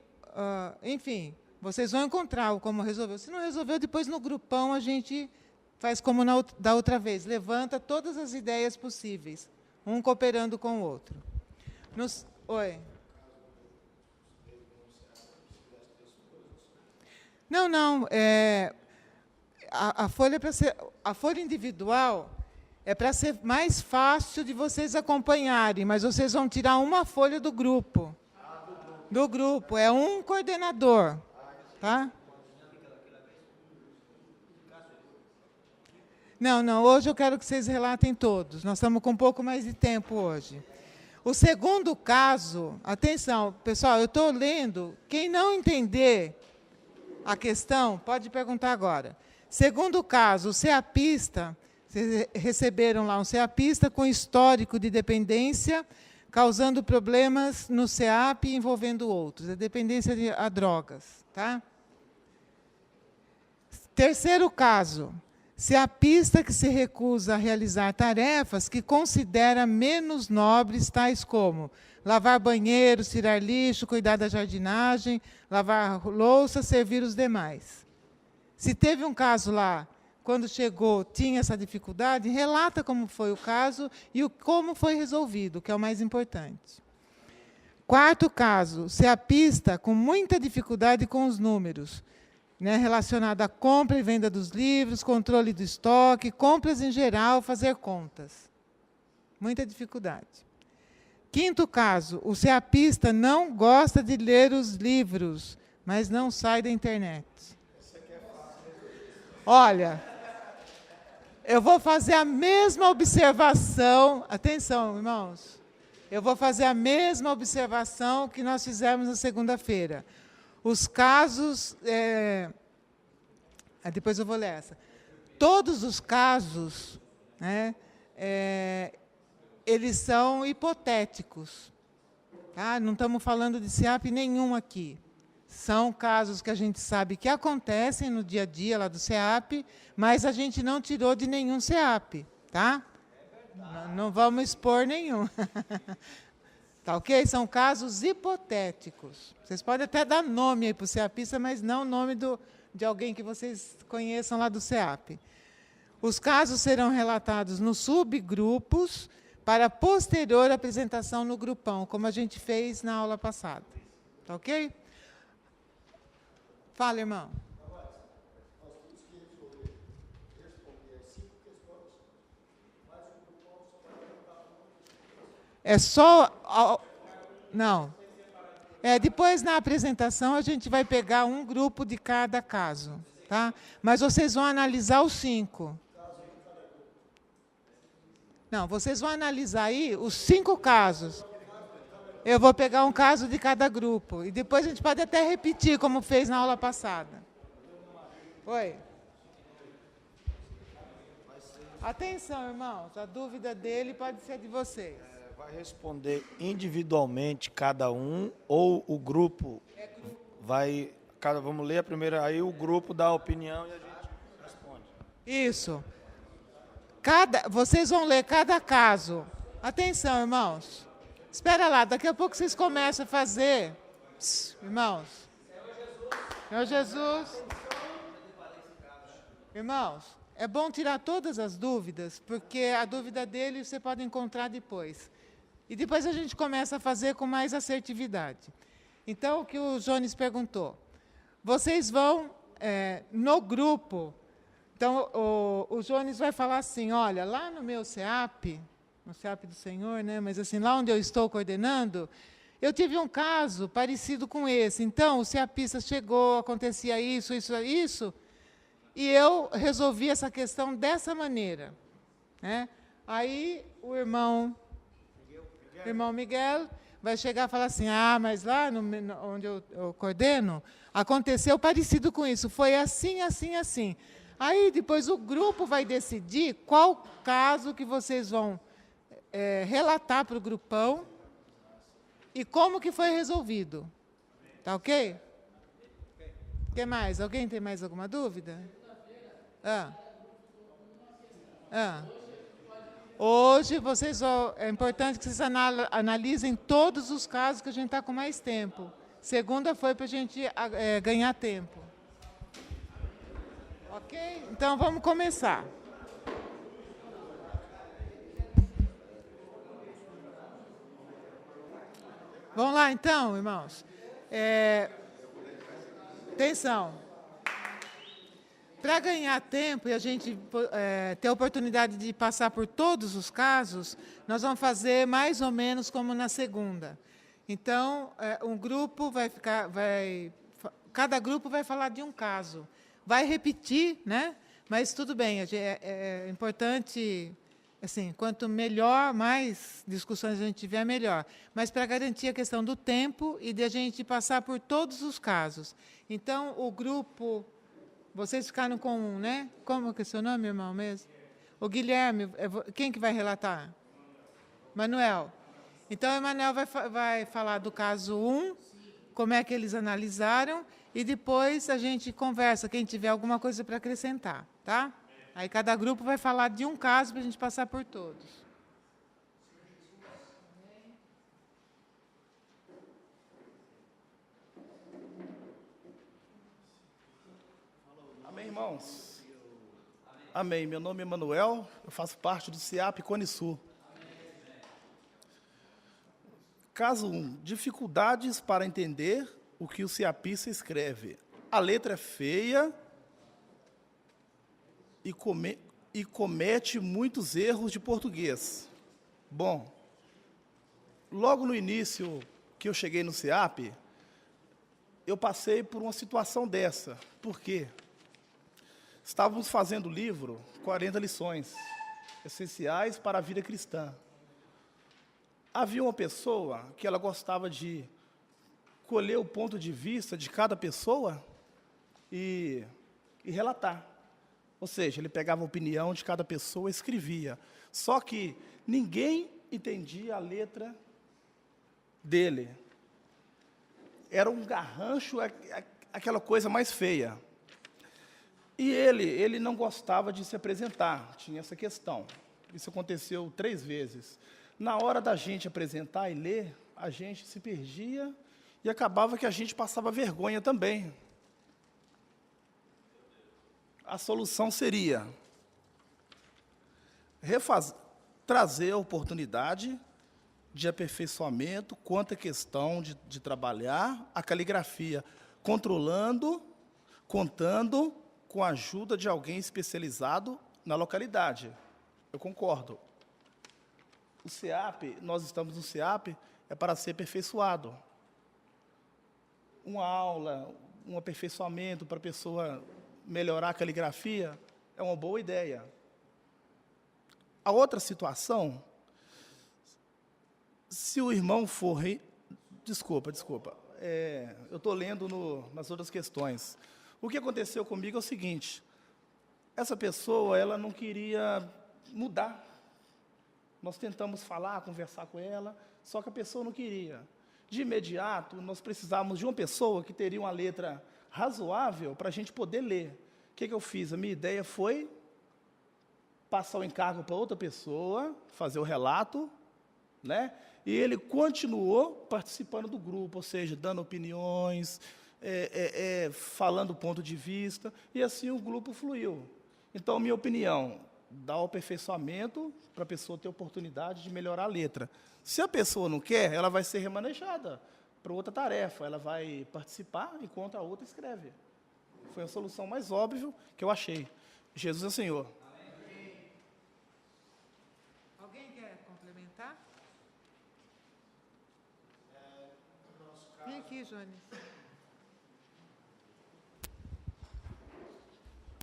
enfim, vocês vão encontrar como resolveu. Se não resolveu, depois no grupão a gente faz como da outra vez, levanta todas as ideias possíveis, um cooperando com o outro. Oi. Não. A folha individual é para ser mais fácil de vocês acompanharem, mas vocês vão tirar uma folha do grupo. Do grupo, é um coordenador, tá? Não, hoje eu quero que vocês relatem todos. Nós estamos com um pouco mais de tempo hoje. O segundo caso, atenção, pessoal, eu estou lendo, quem não entender a questão, pode perguntar agora. Segundo caso, o SEAPista, vocês receberam lá um SEAPista com histórico de dependência, causando problemas no SEAP envolvendo outros, a dependência a drogas. Tá? Terceiro caso, SEAPista que se recusa a realizar tarefas que considera menos nobres, tais como lavar banheiro, tirar lixo, cuidar da jardinagem, lavar louça, servir os demais. Se teve um caso lá, quando chegou, tinha essa dificuldade, relata como foi o caso e como foi resolvido, que é o mais importante. Quarto caso, SEAPista com muita dificuldade com os números, né, relacionado à compra e venda dos livros, controle do estoque, compras em geral, fazer contas. Muita dificuldade. Quinto caso, o SEAPista não gosta de ler os livros, mas não sai da internet. Olha, eu vou fazer a mesma observação, atenção, irmãos, eu vou fazer a mesma observação que nós fizemos na segunda-feira. Os casos, depois eu vou ler essa. Todos os casos, né, eles são hipotéticos. Tá? Não estamos falando de SEAP nenhum aqui. São casos que a gente sabe que acontecem no dia a dia lá do SEAP, mas a gente não tirou de nenhum SEAP, tá? Não vamos expor nenhum. Tá ok? São casos hipotéticos. Vocês podem até dar nome aí para o SEAPista, mas não o nome de alguém que vocês conheçam lá do SEAP. Os casos serão relatados nos subgrupos para posterior apresentação no grupão, como a gente fez na aula passada. Tá ok? Fala, irmão. É só... Não. Depois, na apresentação, a gente vai pegar um grupo de cada caso. Tá? Mas vocês vão analisar os 5. Não, vocês vão analisar aí os 5 casos. Eu vou pegar um caso de cada grupo. E depois a gente pode até repetir, como fez na aula passada. Oi. Atenção, irmãos. A dúvida dele pode ser de vocês. Vai responder individualmente cada um ou o grupo vai... Vamos ler a primeira, aí o grupo dá a opinião e a gente responde. Isso. Vocês vão ler cada caso. Atenção, irmãos. Espera lá, daqui a pouco vocês começam a fazer. Irmãos. Senhor Jesus. Irmãos, é bom tirar todas as dúvidas, porque a dúvida dele você pode encontrar depois. E depois a gente começa a fazer com mais assertividade. Então, o que o Jones perguntou. Vocês vão, no grupo... Então, o Jones vai falar assim, olha, lá no meu SEAP, no SEAP do Senhor, né, mas assim, lá onde eu estou coordenando, eu tive um caso parecido com esse. Então, o SEAPista chegou, acontecia isso, e eu resolvi essa questão dessa maneira. Né? Aí, o irmão Miguel vai chegar e falar assim, mas lá onde eu coordeno, aconteceu parecido com isso, foi assim, assim, assim. Aí, depois, o grupo vai decidir qual caso que vocês vão relatar para o grupão e como que foi resolvido. Tá ok? O que mais? Alguém tem mais alguma dúvida? Hoje, é importante que vocês analisem todos os casos que a gente está com mais tempo. Segunda foi para a gente ganhar tempo. Ok? Então, vamos começar. Vamos lá, então, irmãos. Atenção. Para ganhar tempo e a gente ter a oportunidade de passar por todos os casos, nós vamos fazer mais ou menos como na segunda. Então, um grupo cada grupo vai falar de um caso. Vai repetir, né? Mas tudo bem, é importante, assim, quanto melhor, mais discussões a gente tiver, melhor. Mas para garantir a questão do tempo e de a gente passar por todos os casos. Então, o grupo, vocês ficaram com um, né? Como que é seu nome, irmão, mesmo? O Guilherme, quem que vai relatar? Manuel. Então, o Emanuel vai falar do caso 1, como é que eles analisaram, e depois a gente conversa, quem tiver alguma coisa para acrescentar, tá? Aí cada grupo vai falar de um caso para a gente passar por todos. Amém, irmãos? Amém. Meu nome é Manuel, eu faço parte do SEAP Cone Sul. Caso 1, dificuldades para entender o que o SEAPista escreve. A letra é feia e comete muitos erros de português. Bom, logo no início que eu cheguei no SEAP, eu passei por uma situação dessa. Por quê? Estávamos fazendo o livro 40 lições essenciais para a vida cristã. Havia uma pessoa que ela gostava de colher o ponto de vista de cada pessoa e relatar. Ou seja, ele pegava a opinião de cada pessoa e escrevia. Só que ninguém entendia a letra dele. era um garrancho, aquela coisa mais feia. E ele não gostava de se apresentar, tinha essa questão. Isso aconteceu 3 vezes. Na hora da gente apresentar e ler, a gente se perdia e acabava que a gente passava vergonha também. A solução seria trazer a oportunidade de aperfeiçoamento quanto à questão de trabalhar a caligrafia, contando com a ajuda de alguém especializado na localidade. Eu concordo. O CEAP, nós estamos no CEAP, é para ser aperfeiçoado. Uma aula, um aperfeiçoamento para a pessoa melhorar a caligrafia, é uma boa ideia. A outra situação, se o irmão for... Desculpa. Eu estou lendo nas outras questões. O que aconteceu comigo é o seguinte, essa pessoa, ela não queria mudar. Nós tentamos falar, conversar com ela, só que a pessoa não queria. De imediato, nós precisávamos de uma pessoa que teria uma letra razoável para a gente poder ler. O que eu fiz? A minha ideia foi passar o encargo para outra pessoa, fazer o relato, né? E ele continuou participando do grupo, ou seja, dando opiniões, falando ponto de vista, e assim o grupo fluiu. Então, minha opinião, dá o aperfeiçoamento para a pessoa ter oportunidade de melhorar a letra. Se a pessoa não quer, ela vai ser remanejada para outra tarefa, ela vai participar enquanto a outra escreve. Foi a solução mais óbvia que eu achei. Jesus é o Senhor. Alguém quer complementar? Vem aqui, Jones.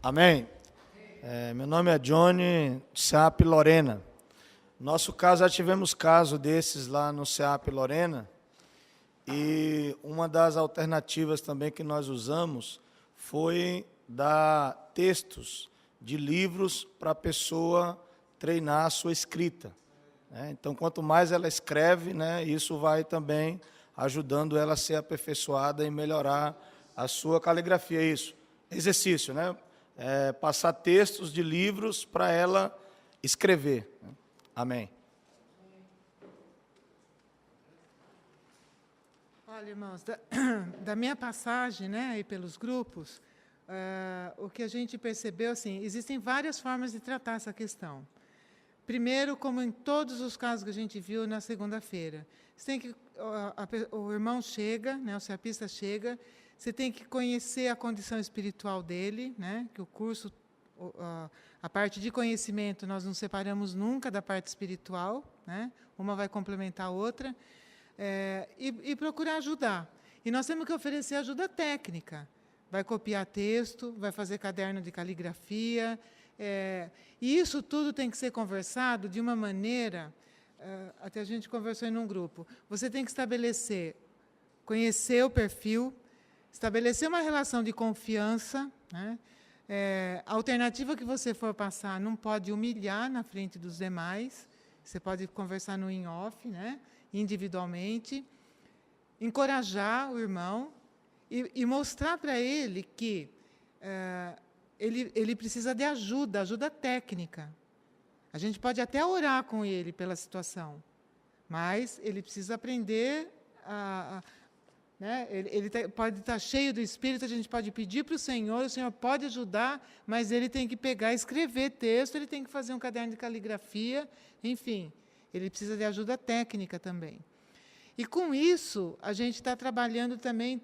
Amém. Meu nome é Johnny, CEAP Lorena. Nosso caso, já tivemos caso desses lá no CEAP Lorena, e uma das alternativas também que nós usamos foi dar textos de livros para a pessoa treinar a sua escrita. Então, quanto mais ela escreve, isso vai também ajudando ela a ser aperfeiçoada e melhorar a sua caligrafia. Isso, exercício, passar textos de livros para ela escrever. Amém. Olha, irmãos, da minha passagem, aí pelos grupos, o que a gente percebeu, assim, existem várias formas de tratar essa questão. Primeiro, como em todos os casos que a gente viu na segunda-feira, o irmão chega, o CEAPista chega, você tem que conhecer a condição espiritual dele, que o curso, a parte de conhecimento, nós não separamos nunca da parte espiritual, uma vai complementar a outra, e procurar ajudar. E nós temos que oferecer ajuda técnica. Vai copiar texto, vai fazer caderno de caligrafia, e isso tudo tem que ser conversado de uma maneira, até a gente conversou em um grupo, você tem que conhecer o perfil, estabelecer uma relação de confiança, a alternativa que você for passar não pode humilhar na frente dos demais, você pode conversar no in-off, individualmente, encorajar o irmão e mostrar para ele que ele precisa de ajuda técnica. A gente pode até orar com ele pela situação, mas ele precisa aprender ele pode estar cheio do Espírito, a gente pode pedir para o Senhor pode ajudar, mas ele tem que pegar e escrever texto, ele tem que fazer um caderno de caligrafia, enfim, ele precisa de ajuda técnica também. E, com isso, a gente está trabalhando também,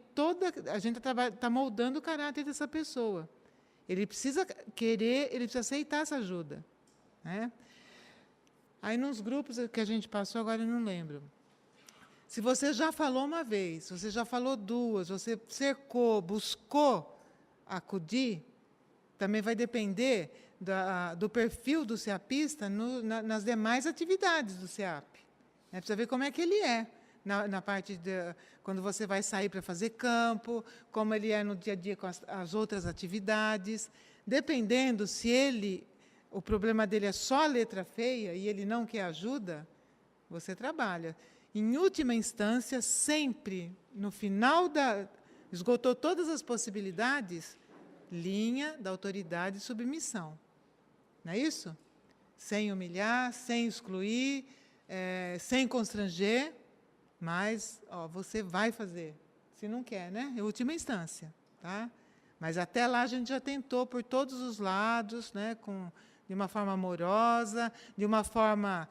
a gente está moldando o caráter dessa pessoa. Ele precisa querer, ele precisa aceitar essa ajuda. Aí, nos grupos que a gente passou, agora eu não lembro. Se você já falou uma vez, você já falou 2, você cercou, buscou acudir, também vai depender do perfil do CEAPista nas demais atividades do CEAP. Precisa ver como é que ele é, na parte quando você vai sair para fazer campo, como ele é no dia a dia com as outras atividades. Dependendo se o problema dele é só a letra feia e ele não quer ajuda, você trabalha. em última instância, sempre, no final esgotou todas as possibilidades, linha da autoridade e submissão. Não é isso? Sem humilhar, sem excluir, sem constranger, mas você vai fazer. Se não quer, né? Em última instância. Tá? Mas até lá a gente já tentou por todos os lados, né? De uma forma amorosa, de uma forma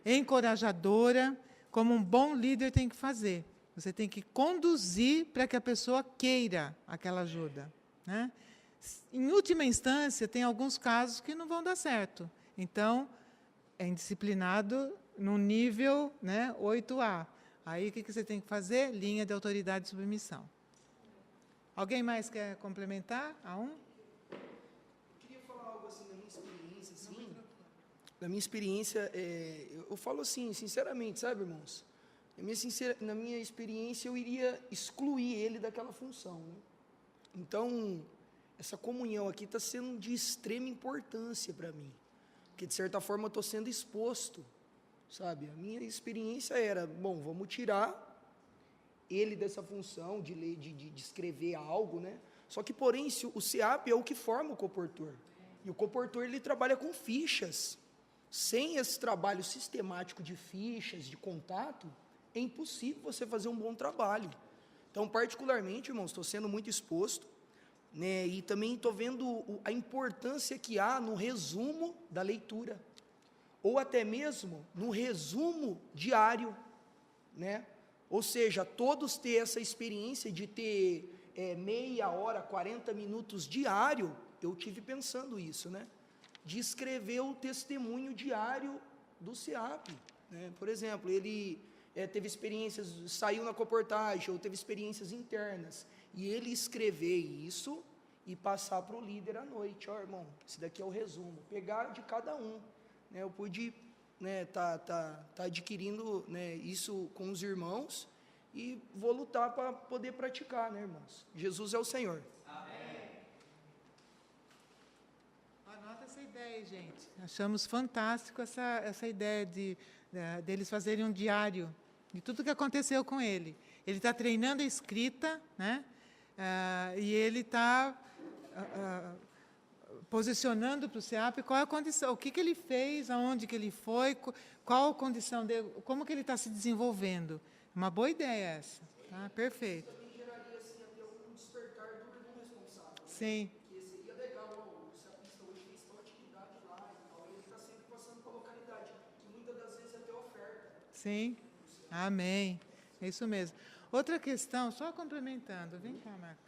encorajadora, como um bom líder tem que fazer. Você tem que conduzir para que a pessoa queira aquela ajuda. Né? Em última instância, tem alguns casos que não vão dar certo. Então, é indisciplinado no nível, né, 8A. Aí, o que você tem que fazer? Linha de autoridade e submissão. Alguém mais quer complementar a um? Eu queria falar algo assim da minha experiência. Assim. Da minha experiência, eu falo assim, sinceramente, sabe, irmãos? Na minha experiência, eu iria excluir ele daquela função. Né? Então, essa comunhão aqui está sendo de extrema importância para mim, porque, de certa forma, eu estou sendo exposto, sabe? A minha experiência era, bom, vamos tirar ele dessa função de ler, de escrever algo, né? Só que, porém, o CEAP é o que forma o coportor, e o coportor, ele trabalha com fichas. Sem esse trabalho sistemático de fichas, de contato, é impossível você fazer um bom trabalho. Então, particularmente, irmãos, estou sendo muito exposto, né, e também estou vendo a importância que há no resumo da leitura, ou até mesmo no resumo diário, né? Ou seja, todos ter essa experiência de ter meia hora, 40 minutos diário, eu tive pensando isso, né? De escrever o testemunho diário do CEAP. Né? Por exemplo, ele teve experiências, saiu na coportagem, ou teve experiências internas, e ele escrever isso e passar para o líder à noite. Ó, irmão, esse daqui é o resumo. Pegar de cada um. Né? Eu pude tá adquirindo, né, isso com os irmãos e vou lutar para poder praticar, né, irmãos? Jesus é o Senhor. Amém. Anota essa ideia, gente. Achamos fantástico essa ideia deles fazerem um diário de tudo que aconteceu com ele. Ele está treinando a escrita, né? E ele está posicionando para o CEAP qual é a condição, o que ele fez, aonde que ele foi, qual a condição dele, como que ele está se desenvolvendo. Uma boa ideia essa, tá? Perfeito. Isso também geraria assim, até um despertar do irmão responsável. Sim. Porque seria legal, o CEAPista hoje fez tal atividade lá e tal, ele está sempre passando para a localidade, que muitas das vezes é até oferta. Sim. Amém. É isso mesmo. Outra questão, só complementando, vem cá, Marco.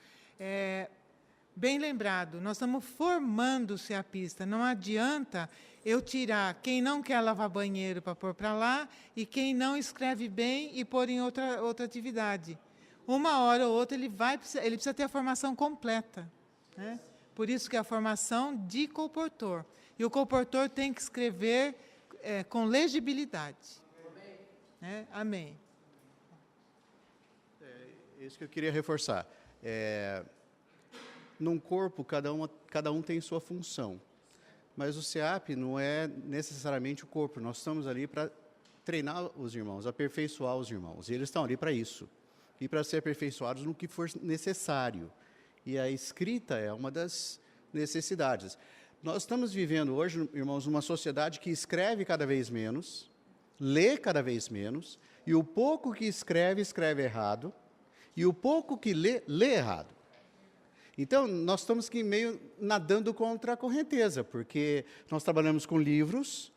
Bem lembrado, nós estamos formando o CEAPista. Não adianta eu tirar quem não quer lavar banheiro para pôr para lá e quem não escreve bem e pôr em outra atividade. Uma hora ou outra ele precisa ter a formação completa. Né? Por isso que é a formação de coportor. E o coportor tem que escrever com legibilidade. Né? Amém. Isso que eu queria reforçar. Num corpo, cada um tem sua função. Mas o CEAP não é necessariamente o corpo. Nós estamos ali para treinar os irmãos, aperfeiçoar os irmãos. E eles estão ali para isso. E para ser aperfeiçoados no que for necessário. E a escrita é uma das necessidades. Nós estamos vivendo hoje, irmãos, numa sociedade que escreve cada vez menos, lê cada vez menos, e o pouco que escreve, escreve errado, e o pouco que lê, lê errado. Então, nós estamos aqui meio nadando contra a correnteza, porque nós trabalhamos com livros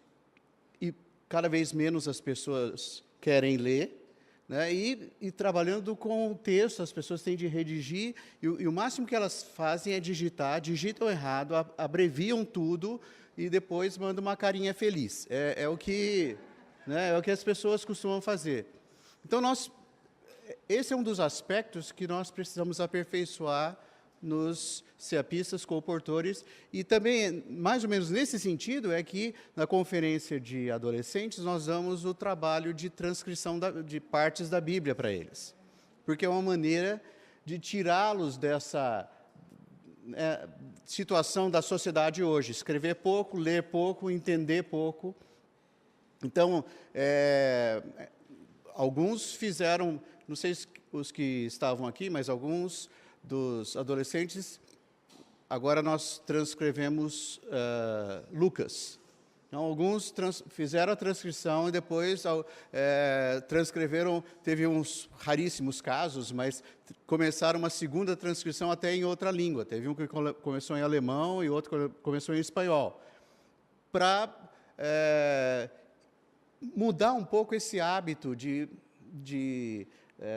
e cada vez menos as pessoas querem ler, né? E trabalhando com o texto, as pessoas têm de redigir, e o máximo que elas fazem é digitam errado, abreviam tudo e depois mandam uma carinha feliz. É o que as pessoas costumam fazer. Então, esse é um dos aspectos que nós precisamos aperfeiçoar nos CEAPistas, coportores, e também, mais ou menos nesse sentido, é que na conferência de adolescentes nós damos o trabalho de transcrição de partes da Bíblia para eles, porque é uma maneira de tirá-los dessa situação da sociedade hoje, escrever pouco, ler pouco, entender pouco. Então, alguns fizeram, não sei os que estavam aqui, mas alguns dos adolescentes, agora nós transcrevemos Lucas. Então, alguns fizeram a transcrição e depois transcreveram, teve uns raríssimos casos, mas começaram uma segunda transcrição até em outra língua. Teve um que começou em alemão e outro que começou em espanhol. Para mudar um pouco esse hábito de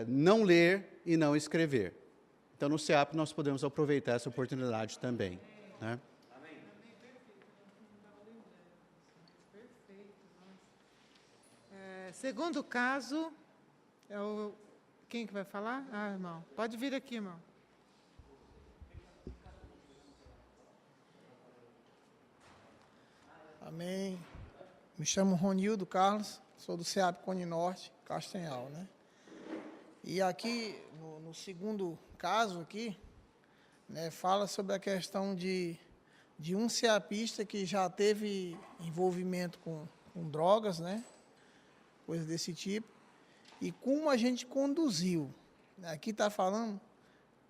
não ler e não escrever. Então, no CEAP, nós podemos aproveitar essa oportunidade também. Né? Segundo caso, quem que vai falar? Irmão, pode vir aqui, irmão. Amém. Me chamo Ronildo Carlos, sou do CEAP Cone Norte, Castanhal, né? E aqui, no segundo caso aqui, né, fala sobre a questão de um CEAPista que já teve envolvimento com drogas, né? Coisa desse tipo. E como a gente conduziu. Aqui está falando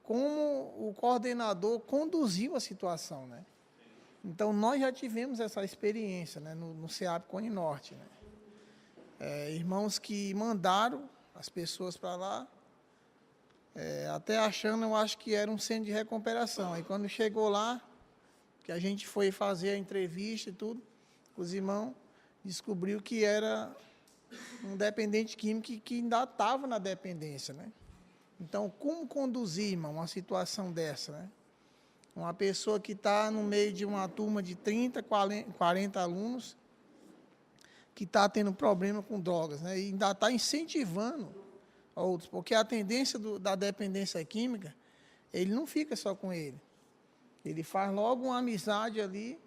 como o coordenador conduziu a situação, né? Então, nós já tivemos essa experiência, né, no CEAP Cone Norte. Né? Irmãos que mandaram as pessoas para lá, até achando, eu acho que era um centro de recuperação. Aí, quando chegou lá, que a gente foi fazer a entrevista e tudo, os irmãos descobriu que era um dependente químico que ainda estava na dependência. Né? Então, como conduzir, irmão, uma situação dessa, né? Uma pessoa que está no meio de uma turma de 30, 40 alunos, que está tendo problema com drogas, né? E ainda está incentivando outros, porque a tendência da dependência química, ele não fica só com ele. Ele faz logo uma amizade ali,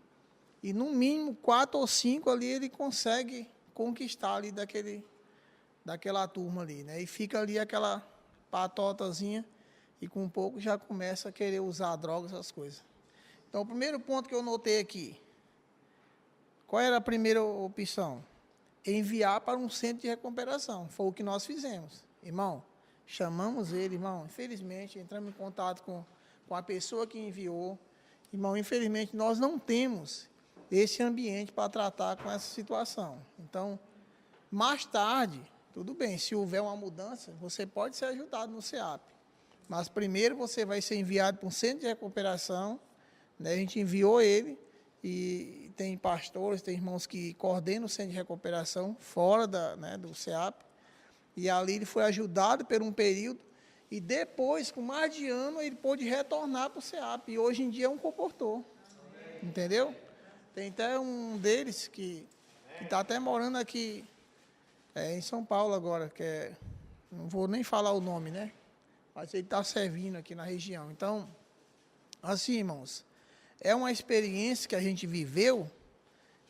e no mínimo 4 ou 5 ali ele consegue conquistar ali daquela turma ali, né? E fica ali aquela patotazinha, e com um pouco já começa a querer usar drogas, essas coisas. Então, o primeiro ponto que eu notei aqui, qual era a primeira opção? Enviar para um centro de recuperação. Foi o que nós fizemos. Irmão, chamamos ele, irmão, infelizmente, entramos em contato com a pessoa que enviou. Irmão, infelizmente, nós não temos esse ambiente para tratar com essa situação. Então, mais tarde, tudo bem, se houver uma mudança, você pode ser ajudado no CEAP. Mas primeiro você vai ser enviado para um centro de recuperação, né? A gente enviou ele, e tem pastores, tem irmãos que coordenam o centro de recuperação fora do CEAP, e ali ele foi ajudado por um período, e depois, com mais de ano, ele pôde retornar para o CEAP, e hoje em dia é um comportor, entendeu? Tem até um deles que está até morando aqui em São Paulo agora, não vou nem falar o nome, né? Mas ele está servindo aqui na região. Então, assim, irmãos, é uma experiência que a gente viveu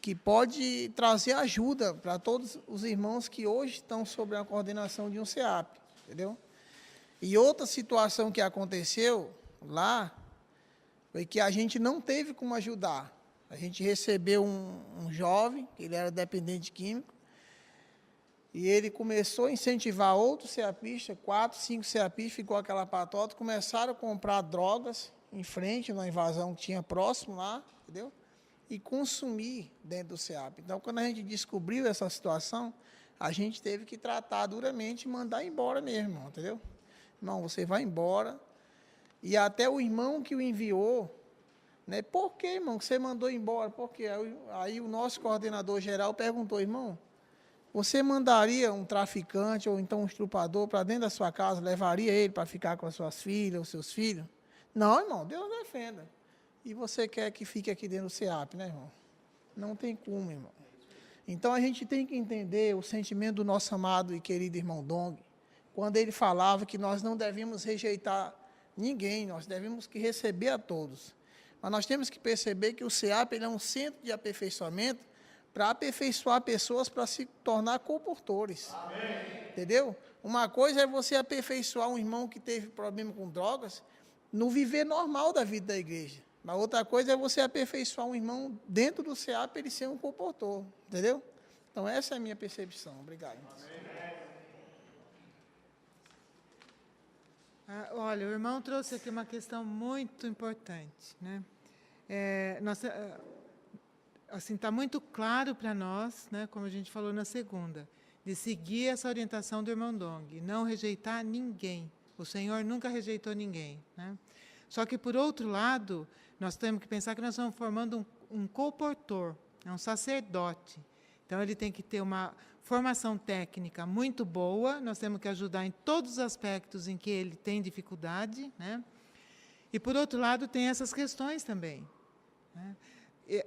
que pode trazer ajuda para todos os irmãos que hoje estão sob a coordenação de um CEAP, entendeu? E outra situação que aconteceu lá foi que a gente não teve como ajudar. A gente recebeu um jovem, que ele era dependente químico, e ele começou a incentivar outros CEAPistas, 4, 5 CEAPistas, ficou aquela patota, começaram a comprar drogas em frente, na invasão que tinha próximo lá, entendeu? E consumir dentro do CEAP. Então, quando a gente descobriu essa situação, a gente teve que tratar duramente e mandar embora mesmo, irmão, entendeu? Irmão, você vai embora. E até o irmão que o enviou, né? Por que, irmão, que você mandou embora? Por quê? Aí o nosso coordenador geral perguntou, irmão, você mandaria um traficante ou então um estrupador para dentro da sua casa, levaria ele para ficar com as suas filhas, os seus filhos? Não, irmão, Deus defenda. E você quer que fique aqui dentro do CEAP, né, irmão? Não tem como, irmão. Então, a gente tem que entender o sentimento do nosso amado e querido irmão Dong, quando ele falava que nós não devíamos rejeitar ninguém, nós devemos que receber a todos. Mas nós temos que perceber que o CEAP ele é um centro de aperfeiçoamento para aperfeiçoar pessoas para se tornar comportores. Amém. Entendeu? Uma coisa é você aperfeiçoar um irmão que teve problema com drogas no viver normal da vida da igreja. Mas outra coisa é você aperfeiçoar um irmão dentro do CEAP para ele ser um comportor. Entendeu? Então, essa é a minha percepção. Obrigado. Amém. Olha, o irmão trouxe aqui uma questão muito importante, né? Assim, está muito claro para nós, né, como a gente falou na segunda, de seguir essa orientação do irmão Dong, não rejeitar ninguém. O Senhor nunca rejeitou ninguém, né? Só que, por outro lado, nós temos que pensar que nós estamos formando um comportor, um sacerdote. Então, ele tem que ter uma formação técnica muito boa, nós temos que ajudar em todos os aspectos em que ele tem dificuldade, né? E, por outro lado, tem essas questões também, né?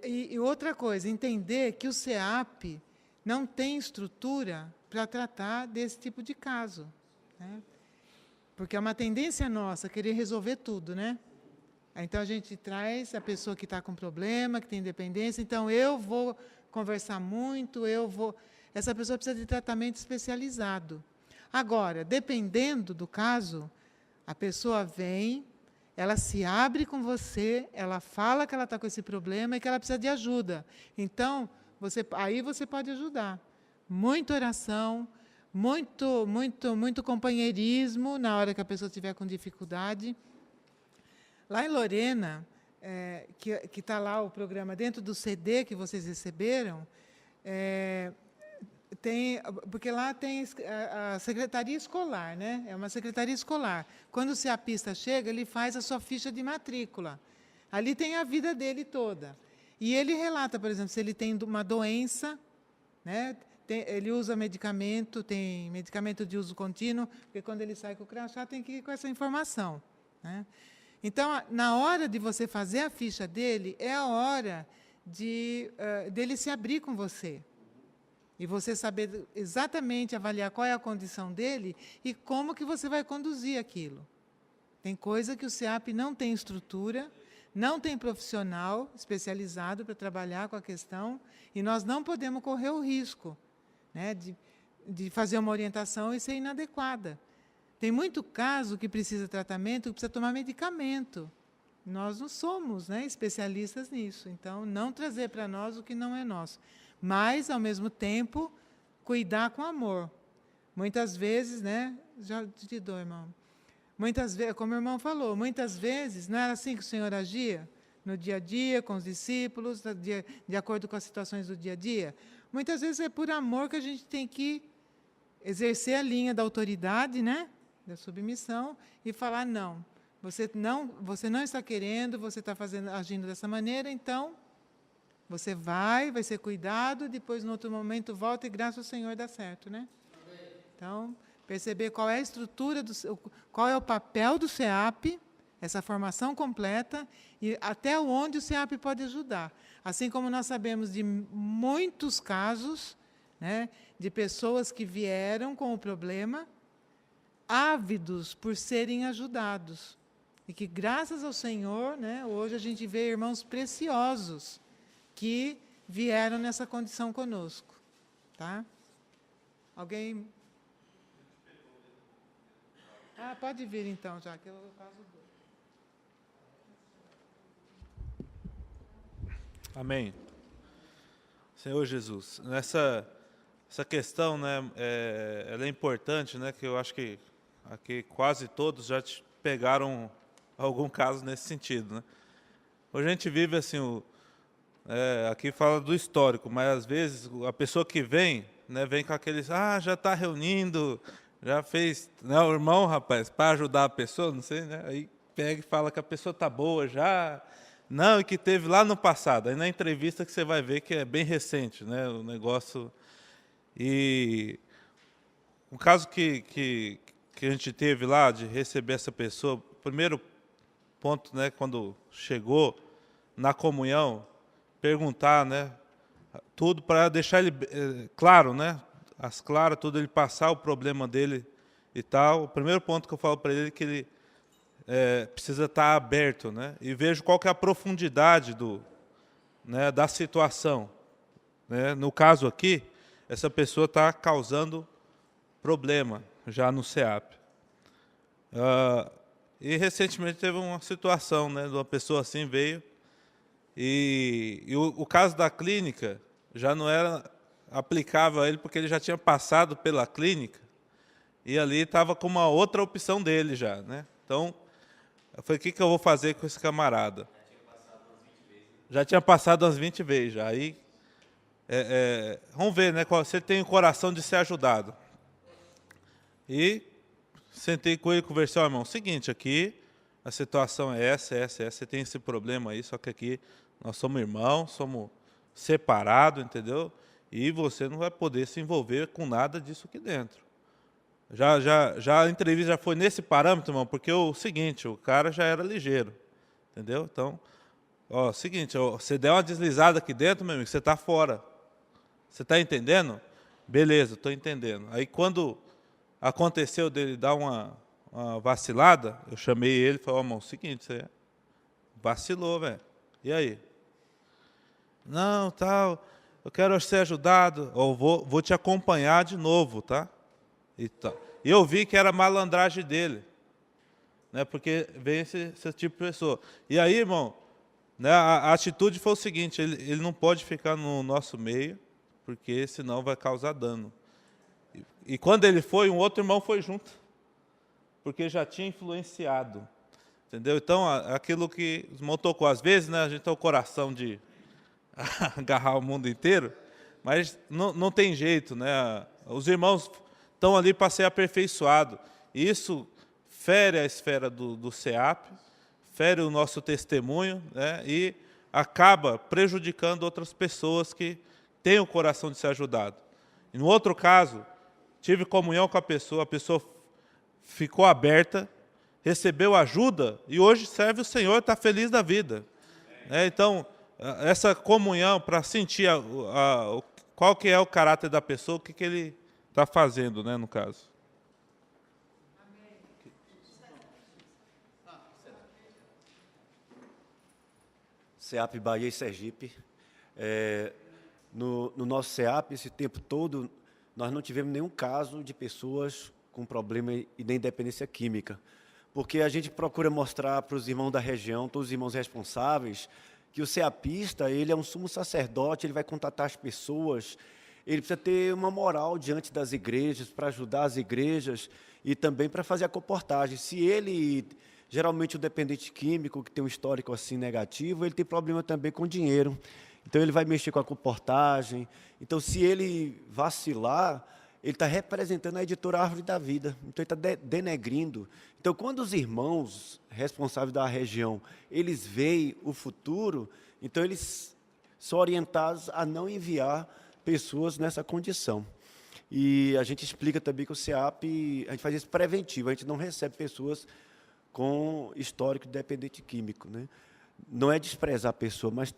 E outra coisa, entender que o SEAP não tem estrutura para tratar desse tipo de caso, né? Porque é uma tendência nossa querer resolver tudo, né? Então, a gente traz a pessoa que está com problema, que tem dependência. Então, eu vou conversar muito, essa pessoa precisa de tratamento especializado. Agora, dependendo do caso, a pessoa vem, ela se abre com você, ela fala que ela está com esse problema e que ela precisa de ajuda. Então, aí você pode ajudar. Muita oração, muito companheirismo na hora que a pessoa estiver com dificuldade. Lá em Lorena, que está lá o programa, dentro do CD que vocês receberam, porque lá tem a secretaria escolar, né? É uma secretaria escolar. Quando o SEAPista chega, ele faz a sua ficha de matrícula. Ali tem a vida dele toda. E ele relata, por exemplo, se ele tem uma doença, né? Ele usa medicamento, tem medicamento de uso contínuo, porque quando ele sai com o crachá tem que ir com essa informação, né? Então, na hora de você fazer a ficha dele, é a hora dele se abrir com você. E você saber exatamente avaliar qual é a condição dele e como que você vai conduzir aquilo. Tem coisa que o SEAP não tem estrutura, não tem profissional especializado para trabalhar com a questão, e nós não podemos correr o risco, né, de fazer uma orientação e ser inadequada. Tem muito caso que precisa de tratamento, que precisa tomar medicamento. Nós não somos, né, especialistas nisso. Então, não trazer para nós o que não é nosso. Mas, ao mesmo tempo, cuidar com amor. Muitas vezes, né, já te dou, irmão. Muitas vezes, como o irmão falou, muitas vezes não era assim que o Senhor agia no dia a dia, com os discípulos, de acordo com as situações do dia a dia. Muitas vezes é por amor que a gente tem que exercer a linha da autoridade, né, da submissão, e falar, não, você não está querendo, você está agindo dessa maneira, então, você vai ser cuidado, depois, no outro momento, volta e, graças ao Senhor, dá certo, né? Então, perceber qual é a estrutura, qual é o papel do SEAP, essa formação completa, e até onde o SEAP pode ajudar. Assim como nós sabemos de muitos casos, né, de pessoas que vieram com o problema, ávidos por serem ajudados. E que, graças ao Senhor, né, hoje a gente vê irmãos preciosos que vieram nessa condição conosco. Tá? Alguém? Pode vir então, já que eu faço o Amém. Senhor Jesus, essa questão, né, ela é importante, né, que eu acho que aqui quase todos já pegaram algum caso nesse sentido, né? Hoje a gente vive assim, aqui fala do histórico, mas às vezes a pessoa que vem, né, vem com aqueles, já está reunindo, já fez, né, o irmão, rapaz, para ajudar a pessoa, não sei, né, aí pega e fala que a pessoa está boa já, não, e que teve lá no passado, aí na entrevista que você vai ver que é bem recente, né, o negócio. E o caso que a gente teve lá de receber essa pessoa, o primeiro ponto, né, quando chegou na comunhão, perguntar, né, tudo para deixar ele claro, né, as claras, tudo, ele passar o problema dele e tal. O primeiro ponto que eu falo para ele é que ele precisa estar aberto, né, e vejo qual que é a profundidade da situação, né. No caso aqui, essa pessoa está causando problema já no SEAP. E recentemente teve uma situação, né, de uma pessoa assim veio, e o caso da clínica já não era aplicável a ele, porque ele já tinha passado pela clínica, e ali estava com uma outra opção dele já, né? Então, eu falei, o que eu vou fazer com esse camarada? Já tinha passado umas 20 vezes já. Aí, vamos ver, né? Você tem o coração de ser ajudado. E sentei com ele e conversei, irmão, seguinte, aqui a situação é essa, você tem esse problema aí, só que aqui nós somos irmãos, somos separados, entendeu? E você não vai poder se envolver com nada disso aqui dentro. Já a entrevista já foi nesse parâmetro, irmão, porque o seguinte, o cara já era ligeiro, entendeu? Então, seguinte, você der uma deslizada aqui dentro, meu amigo, você está fora. Você está entendendo? Beleza, estou entendendo. Aí, quando aconteceu dele dar uma vacilada, eu chamei ele e falei, irmão, seguinte, você vacilou, velho. E aí? Não, tal, eu quero ser ajudado, eu vou te acompanhar de novo, tá? E eu vi que era malandragem dele, né? Porque vem esse tipo de pessoa. E aí, irmão, né, a atitude foi o seguinte, ele não pode ficar no nosso meio, porque senão vai causar dano. E quando ele foi, um outro irmão foi junto, porque já tinha influenciado, entendeu? Então, aquilo que os irmãos tocou, às vezes, né, a gente tem o coração de agarrar o mundo inteiro, mas não tem jeito, né? Os irmãos estão ali para ser aperfeiçoados. Isso fere a esfera do SEAP, fere o nosso testemunho, né? E acaba prejudicando outras pessoas que têm o coração de ser ajudado. E no outro caso, tive comunhão com a pessoa ficou aberta, recebeu ajuda e hoje serve o Senhor, está feliz da vida. Então, essa comunhão, para sentir qual que é o caráter da pessoa, o que ele está fazendo, né, no caso. SEAP Bahia e Sergipe. No nosso SEAP, esse tempo todo, nós não tivemos nenhum caso de pessoas com problema e nem dependência química, porque a gente procura mostrar para os irmãos da região, todos os irmãos responsáveis, que o SEAPista, ele é um sumo sacerdote, ele vai contatar as pessoas, ele precisa ter uma moral diante das igrejas, para ajudar as igrejas e também para fazer a comportagem. Se ele, geralmente o dependente químico, que tem um histórico assim negativo, ele tem problema também com dinheiro. Então, ele vai mexer com a comportagem. Então, se ele vacilar, ele está representando a editora Árvore da Vida. Então, ele está denegrindo. Então, quando os irmãos responsáveis da região, eles veem o futuro, então, eles são orientados a não enviar pessoas nessa condição. E a gente explica também que o SEAP, a gente faz isso preventivo, a gente não recebe pessoas com histórico de dependente químico, né? Não é desprezar a pessoa, mas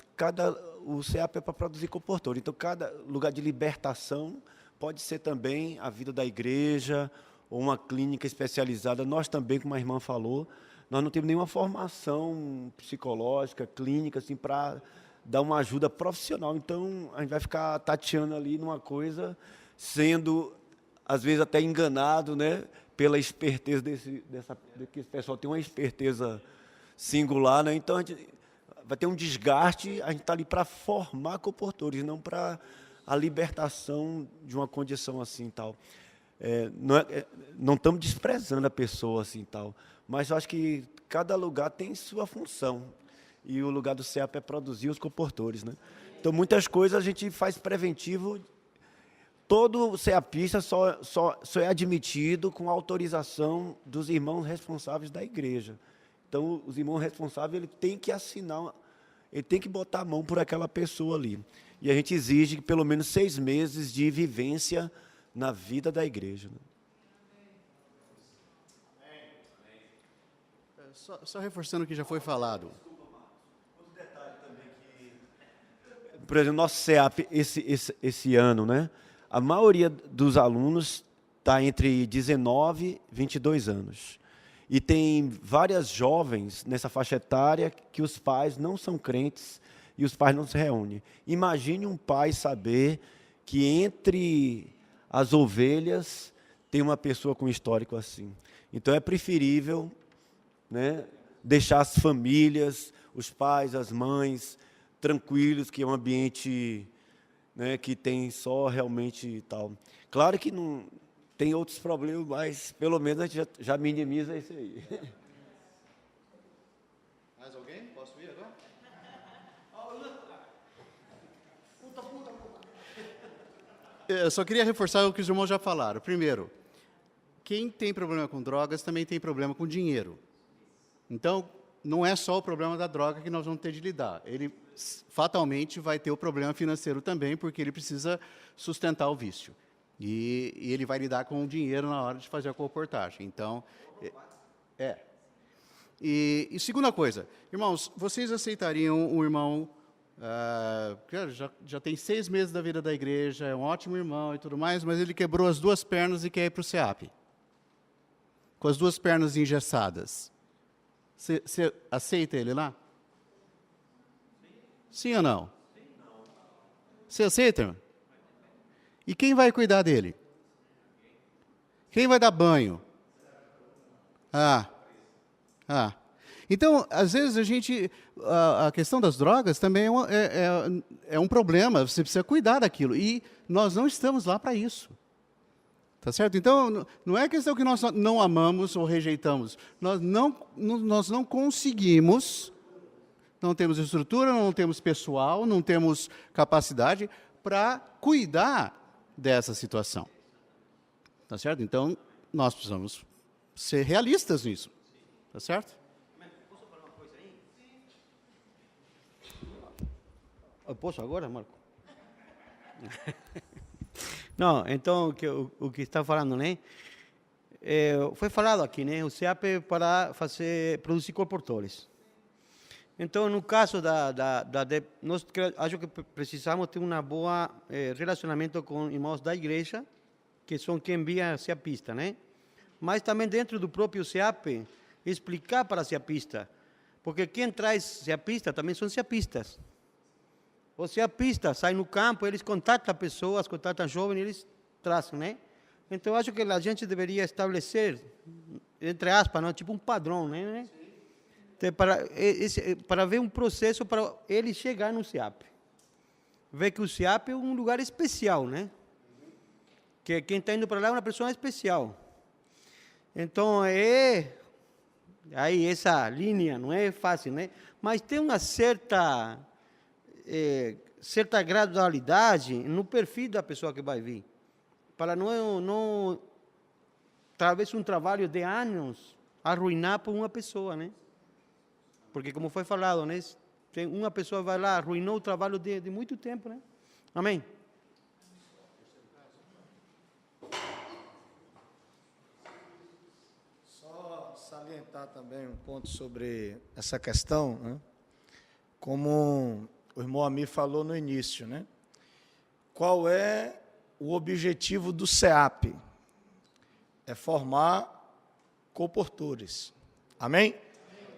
o SEAP é para produzir comportor. Então, cada lugar de libertação pode ser também a vida da igreja ou uma clínica especializada. Nós também, como a irmã falou, nós não temos nenhuma formação psicológica, clínica, assim, para dar uma ajuda profissional. Então, a gente vai ficar tateando ali numa coisa, sendo, às vezes, até enganado, né, pela esperteza que esse pessoal tem uma esperteza singular, né? Então, a gente vai ter um desgaste, a gente está ali para formar comportores, não para a libertação de uma condição assim tal. Não estamos desprezando a pessoa assim tal, mas eu acho que cada lugar tem sua função, e o lugar do SEAP é produzir os comportores, né? Então, muitas coisas a gente faz preventivo. Todo SEAPista só é admitido com autorização dos irmãos responsáveis da igreja. Então, os irmãos responsáveis, ele tem que assinar, ele tem que botar a mão por aquela pessoa ali. E a gente exige pelo menos 6 meses de vivência na vida da igreja, né? Só reforçando o que já foi falado. Outro detalhe também que, por exemplo, nosso SEAP esse ano, né? A maioria dos alunos está entre 19 e 22 anos. E tem várias jovens nessa faixa etária que os pais não são crentes e os pais não se reúnem. Imagine um pai saber que entre as ovelhas tem uma pessoa com histórico assim. Então, é preferível, né, deixar as famílias, os pais, as mães, tranquilos, que é um ambiente, né, que tem só realmente tal. Claro que não tem outros problemas, mas pelo menos a gente já minimiza isso aí. Mais alguém? Posso ir agora? Eu só queria reforçar o que os irmãos já falaram. Primeiro, quem tem problema com drogas também tem problema com dinheiro. Então, não é só o problema da droga que nós vamos ter de lidar. Ele fatalmente vai ter o problema financeiro também, porque ele precisa sustentar o vício. E ele vai lidar com o dinheiro na hora de fazer a comportagem. Então, E segunda coisa, irmãos, vocês aceitariam um irmão que já tem 6 meses da vida da igreja, é um ótimo irmão e tudo mais, mas ele quebrou as 2 pernas e quer ir para o SEAP? Com as 2 pernas engessadas. Você aceita ele lá? Sim ou não? Você aceita, irmão? E quem vai cuidar dele? Quem vai dar banho? Então, às vezes, a questão das drogas também é um problema, você precisa cuidar daquilo, e nós não estamos lá para isso. Tá certo? Então, não é questão que nós não amamos ou rejeitamos, nós não conseguimos, não temos estrutura, não temos pessoal, não temos capacidade para cuidar dessa situação. Tá certo? Então, nós precisamos ser realistas nisso. Tá certo? Posso falar uma coisa aí? Eu posso agora, Marco? Não, então, o que está falando, né? Foi falado aqui, né? O SEAP é para produzir colportores. Então, no caso nós acho que precisamos ter um bom relacionamento com irmãos da igreja, que são quem envia SEAPista, né? Mas também dentro do próprio SEAP, explicar para SEAPista, porque quem traz SEAPista também são SEAPistas. Os SEAPistas saem no campo, eles contatam pessoas, contatam jovens, eles trazem, né? Então, acho que a gente deveria estabelecer, entre aspas, não, tipo um padrão, né? Para ver um processo para ele chegar no SEAP. Ver que o SEAP é um lugar especial, né? Que quem está indo para lá é uma pessoa especial. Então, aí essa linha não é fácil, né? Mas tem uma certa gradualidade no perfil da pessoa que vai vir. Para não talvez um trabalho de anos arruinar por uma pessoa, né? Porque, como foi falado, né? Tem uma pessoa vai lá, arruinou o trabalho de muito tempo, né? Amém? Só salientar também um ponto sobre essa questão, né? Como o irmão Amir falou no início, né? Qual é o objetivo do SEAP? É formar comportores. Amém?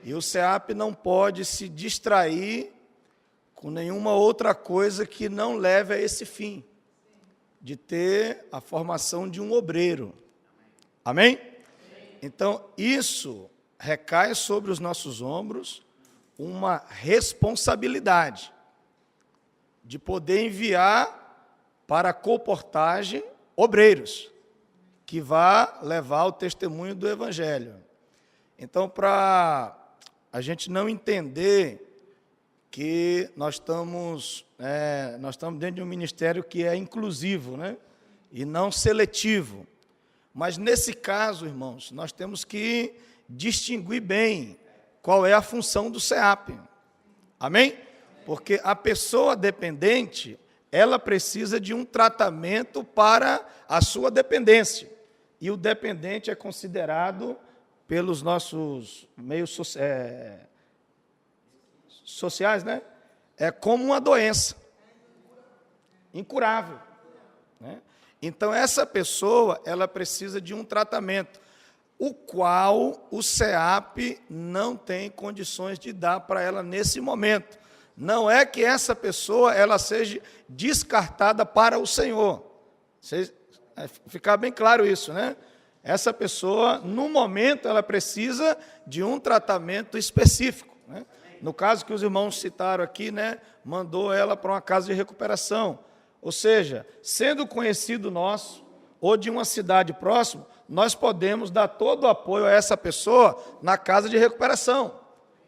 E o SEAP não pode se distrair com nenhuma outra coisa que não leve a esse fim, de ter a formação de um obreiro. Amém? Então, isso recai sobre os nossos ombros uma responsabilidade de poder enviar para a colportagem obreiros, que vá levar o testemunho do Evangelho. Então, para a gente não entender que nós estamos dentro de um ministério que é inclusivo, né? E não seletivo. Mas, nesse caso, irmãos, nós temos que distinguir bem qual é a função do SEAP. Amém? Porque a pessoa dependente, ela precisa de um tratamento para a sua dependência. E o dependente é considerado pelos nossos meios sociais, né? É como uma doença incurável, né? Então, essa pessoa, ela precisa de um tratamento, o qual o SEAP não tem condições de dar para ela nesse momento. Não é que essa pessoa ela seja descartada para o Senhor. Ficar bem claro isso, né? Essa pessoa, no momento, ela precisa de um tratamento específico, né? No caso que os irmãos citaram aqui, né, mandou ela para uma casa de recuperação. Ou seja, sendo conhecido nosso, ou de uma cidade próxima, nós podemos dar todo o apoio a essa pessoa na casa de recuperação,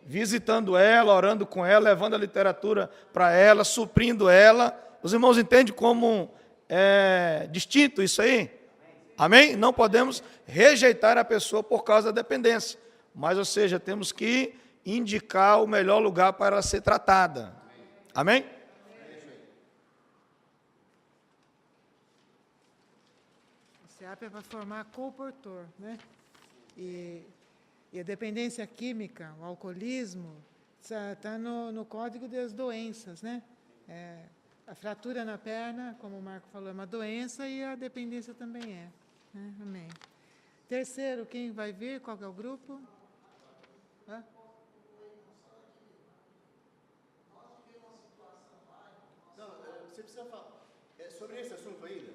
visitando ela, orando com ela, levando a literatura para ela, suprindo ela. Os irmãos entendem como é distinto isso aí? Amém? Não podemos rejeitar a pessoa por causa da dependência, mas, ou seja, temos que indicar o melhor lugar para ela ser tratada. Amém? O CEAP é para formar coportor, né? E a dependência química, o alcoolismo, está no Código das Doenças, né? A fratura na perna, como o Marco falou, é uma doença e a dependência também é. Né? Amém. Terceiro, quem vai vir? Qual que é o grupo? Hã? Não, você precisa falar sobre esse assunto ainda?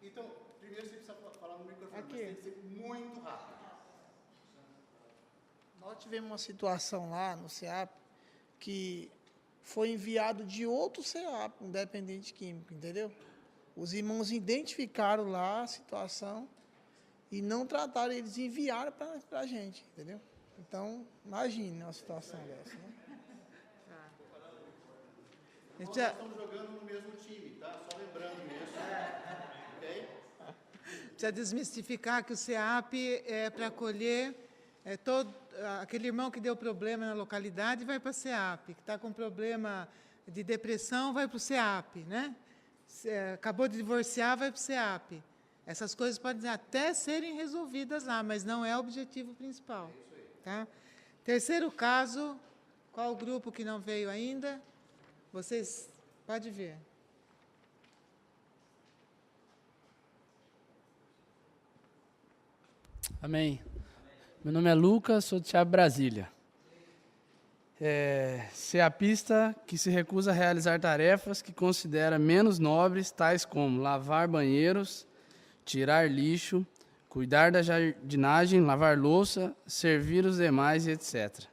Então, primeiro você precisa falar no microfone, mas tem que ser muito rápido. Nós tivemos uma situação lá no CEAP que foi enviado de outro CEAP, um dependente químico, entendeu? Os irmãos identificaram lá a situação e não trataram, eles enviaram para a gente, entendeu? Então, imagine uma situação dessa, né? Nós estamos jogando no mesmo time, tá? Só lembrando isso. Ok? Precisa desmistificar que o CEAP é para acolher aquele irmão que deu problema na localidade vai para o CEAP, que está com problema de depressão vai para o CEAP, né? Acabou de divorciar, vai para o CEAP. Essas coisas podem até serem resolvidas lá, mas não é o objetivo principal. Tá? Terceiro caso, qual o grupo que não veio ainda? Vocês podem ver. Amém. Meu nome é Lucas, sou de Ceará, Brasília. CEAPista que se recusa a realizar tarefas que considera menos nobres, tais como lavar banheiros, tirar lixo, cuidar da jardinagem, lavar louça, servir os demais, etc.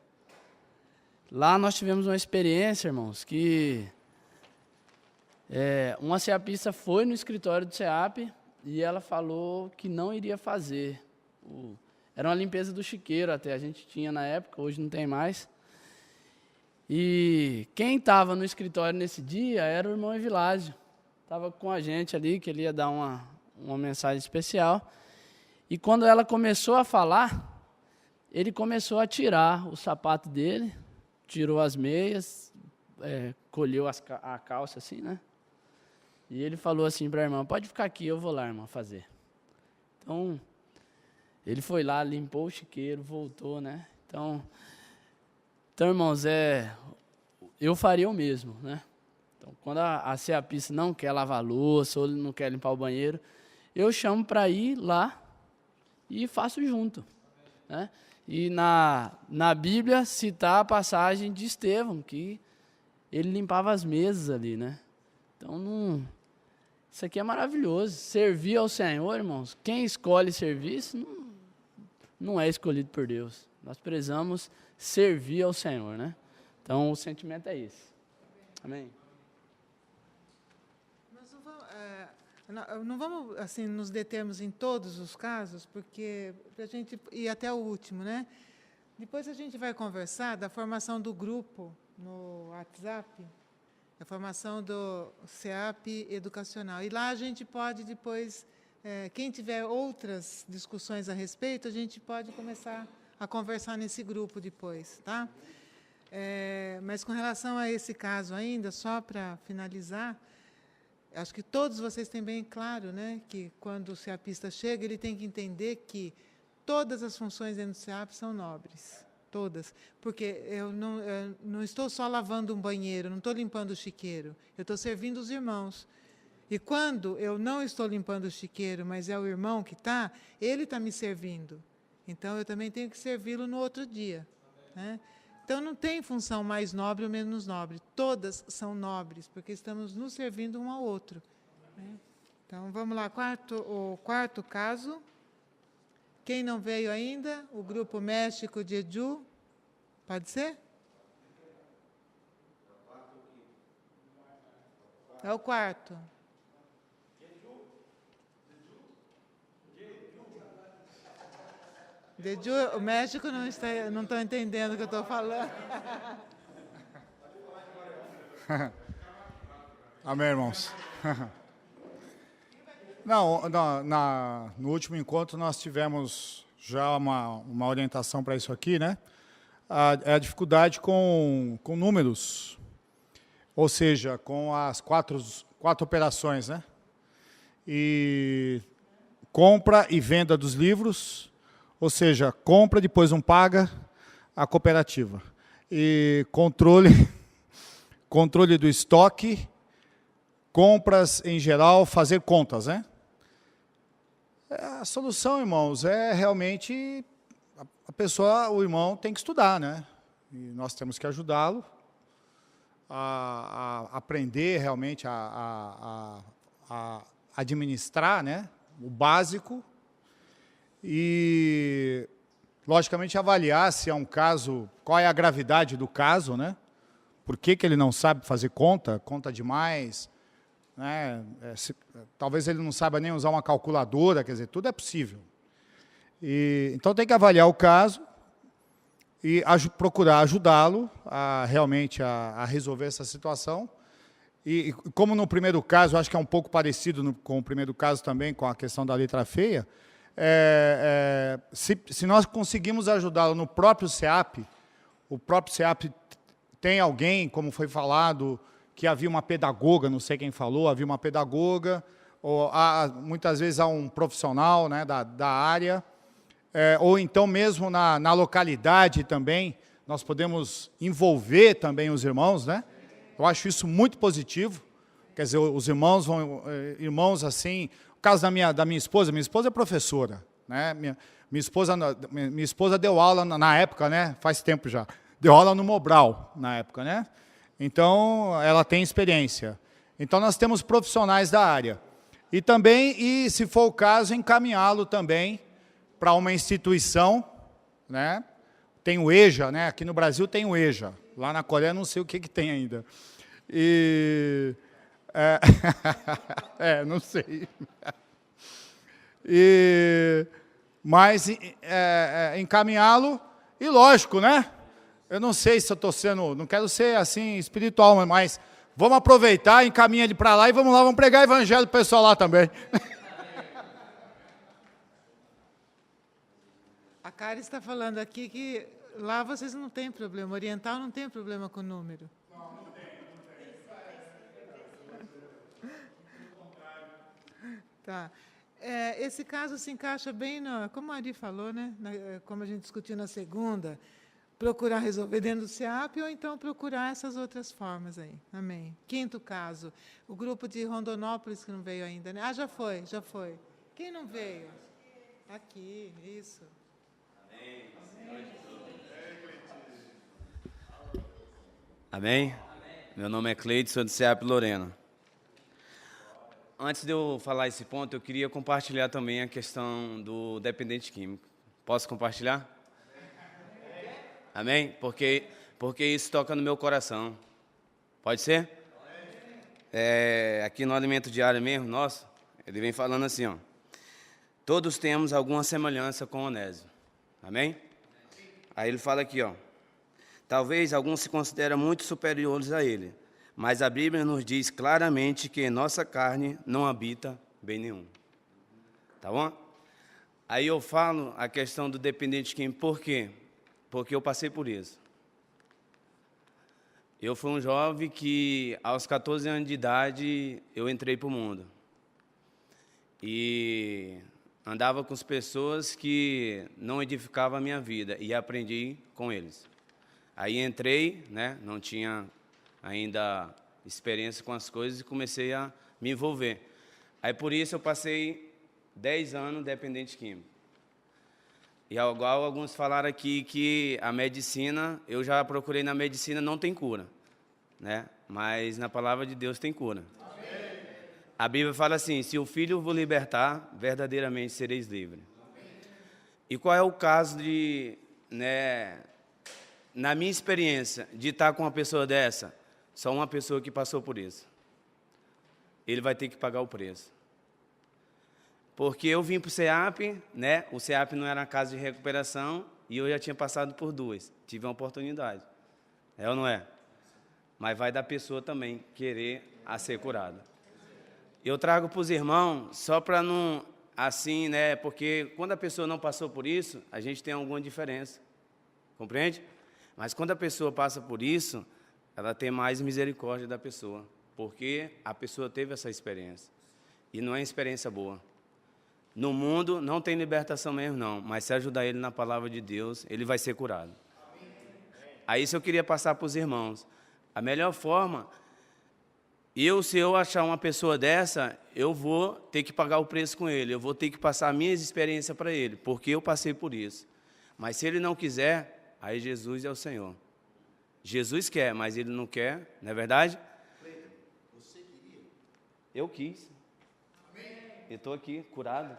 Lá nós tivemos uma experiência, irmãos, que uma CEAPista foi no escritório do CEAP e ela falou que não iria fazer. Era uma limpeza do chiqueiro até, a gente tinha na época, hoje não tem mais. E quem estava no escritório nesse dia era o irmão Evilásio. Estava com a gente ali, que ele ia dar uma mensagem especial. E quando ela começou a falar, ele começou a tirar o sapato dele, tirou as meias, colheu a calça assim, né? E ele falou assim para a irmã, pode ficar aqui, eu vou lá, irmã, fazer. Então, ele foi lá, limpou o chiqueiro, voltou, né? Então, irmãos, eu faria o mesmo, né? Então, quando a CEAPista não quer lavar a louça ou não quer limpar o banheiro, eu chamo para ir lá e faço junto, né? E na Bíblia citar a passagem de Estevão, que ele limpava as mesas ali, né? Então, isso aqui é maravilhoso. Servir ao Senhor, irmãos, quem escolhe serviço não é escolhido por Deus. Nós precisamos servir ao Senhor, né? Então, o sentimento é esse. Amém? Nós não vamos assim, nos determos em todos os casos, porque para a gente ir até o último, né? Depois a gente vai conversar da formação do grupo no WhatsApp, a formação do CEAP educacional. E lá a gente pode depois, quem tiver outras discussões a respeito, a gente pode começar a conversar nesse grupo depois, tá? Mas com relação a esse caso ainda, só para finalizar, acho que todos vocês têm bem claro, né, que quando o CEAPista chega, ele tem que entender que todas as funções dentro do CEAP são nobres, todas, porque eu não estou só lavando um banheiro, não estou limpando o chiqueiro, eu estou servindo os irmãos. E quando eu não estou limpando o chiqueiro, mas é o irmão que está, ele está me servindo. Então, eu também tenho que servi-lo no outro dia, né? Então, não tem função mais nobre ou menos nobre. Todas são nobres, porque estamos nos servindo um ao outro, né? Então, vamos lá. O quarto caso. Quem não veio ainda? O Grupo México de Edu. Pode ser? É o quarto. O médico não está entendendo o que eu estou falando. Amém, irmãos. Não, no último encontro nós tivemos já uma orientação para isso aqui, né? A dificuldade com números, ou seja, com as quatro operações, né? E compra e venda dos livros, ou seja, compra, depois não paga a cooperativa. E controle do estoque, compras em geral, fazer contas, né? A solução, irmãos, é realmente o irmão tem que estudar, né? E nós temos que ajudá-lo a aprender realmente a administrar, né? O básico e, logicamente, avaliar se é um caso, qual é a gravidade do caso, né? Por que ele não sabe fazer conta demais, né? Talvez ele não saiba nem usar uma calculadora, quer dizer, tudo é possível. Então tem que avaliar o caso e procurar ajudá-lo realmente a resolver essa situação. E como no primeiro caso, acho que é um pouco parecido com o primeiro caso também, com a questão da letra feia, se nós conseguimos ajudá-lo no próprio SEAP, o próprio SEAP tem alguém, como foi falado, que havia uma pedagoga, não sei quem falou, havia uma pedagoga, ou muitas vezes há um profissional, né, da área, ou então mesmo na localidade também, nós podemos envolver também os irmãos, né? Eu acho isso muito positivo, quer dizer, os irmãos assim, o caso da minha esposa é professora, né? Minha esposa deu aula na época, né? Faz tempo já, deu aula no Mobral na época, né? Então, ela tem experiência. Então, nós temos profissionais da área. E também, se for o caso, encaminhá-lo também para uma instituição, né? Tem o EJA, né? Aqui no Brasil tem o EJA. Lá na Coreia não sei o que tem ainda. Não sei. Mas encaminhá-lo, e lógico, né? Eu não sei se eu estou não quero ser assim espiritual, mas vamos aproveitar, encaminha ele para lá e vamos lá, vamos pregar o evangelho para o pessoal lá também. A Karen está falando aqui que lá vocês não têm problema, oriental não tem problema com o número. Não tem. Tá. Esse caso se encaixa bem, como a Ari falou, né? Como a gente discutiu na segunda, procurar resolver dentro do SEAP ou então procurar essas outras formas aí. Amém. Quinto caso, o grupo de Rondonópolis que não veio ainda, né? Já foi. Quem não veio? Aqui, isso. Amém? Meu nome é Cleide, sou do SEAP Lorena. Antes de eu falar esse ponto, eu queria compartilhar também a questão do dependente químico. Posso compartilhar? Amém? Porque isso toca no meu coração. Pode ser? Aqui no alimento diário mesmo, nosso, ele vem falando assim, ó. Todos temos alguma semelhança com Onésio. Amém? Aí ele fala aqui, ó. Talvez alguns se consideram muito superiores a ele, mas a Bíblia nos diz claramente que em nossa carne não habita bem nenhum. Tá bom? Aí eu falo a questão do dependente químico, por quê? Porque eu passei por isso. Eu fui um jovem que, aos 14 anos de idade, eu entrei para o mundo. E andava com as pessoas que não edificavam a minha vida, e aprendi com eles. Aí entrei, né, não tinha ainda experiência com as coisas, e comecei a me envolver. Aí, por isso, eu passei 10 anos dependente químico. E igual alguns falaram aqui que a medicina, eu já procurei na medicina, não tem cura, né? Mas na palavra de Deus tem cura. Amém. A Bíblia fala assim, se o Filho vos libertar, verdadeiramente sereis livres. E qual é o caso de, né, na minha experiência, de estar com uma pessoa dessa? Só uma pessoa que passou por isso. Ele vai ter que pagar o preço. Porque eu vim para o CEAP, né? O CEAP não era uma casa de recuperação e eu já tinha passado por 2. Tive uma oportunidade. É ou não é? Mas vai da pessoa também querer a ser curada. Eu trago para os irmãos só para não, assim, né? Porque quando a pessoa não passou por isso, a gente tem alguma diferença. Compreende? Mas quando a pessoa passa por isso, ela tem mais misericórdia da pessoa. Porque a pessoa teve essa experiência. E não é experiência boa. No mundo não tem libertação mesmo, não. Mas se ajudar ele na palavra de Deus, ele vai ser curado. Aí isso eu queria passar para os irmãos. A melhor forma, se eu achar uma pessoa dessa, eu vou ter que pagar o preço com ele. Eu vou ter que passar as minhas experiências para ele, porque eu passei por isso. Mas se ele não quiser, aí Jesus é o Senhor. Jesus quer, mas ele não quer, não é verdade? Você queria? Eu quis. Eu estou aqui, curado.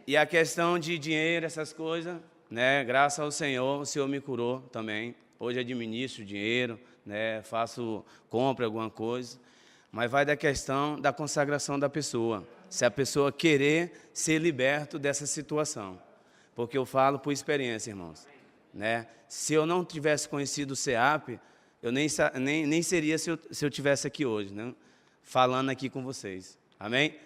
E a questão de dinheiro, essas coisas, né? Graças ao Senhor, o Senhor me curou também. Hoje administro dinheiro, né? Compro alguma coisa. Mas vai da questão da consagração da pessoa. Se a pessoa querer ser liberto dessa situação. Porque eu falo por experiência, irmãos. Né? Se eu não tivesse conhecido o CEAP, eu nem seria se eu tivesse aqui hoje, né? Falando aqui com vocês. Amém?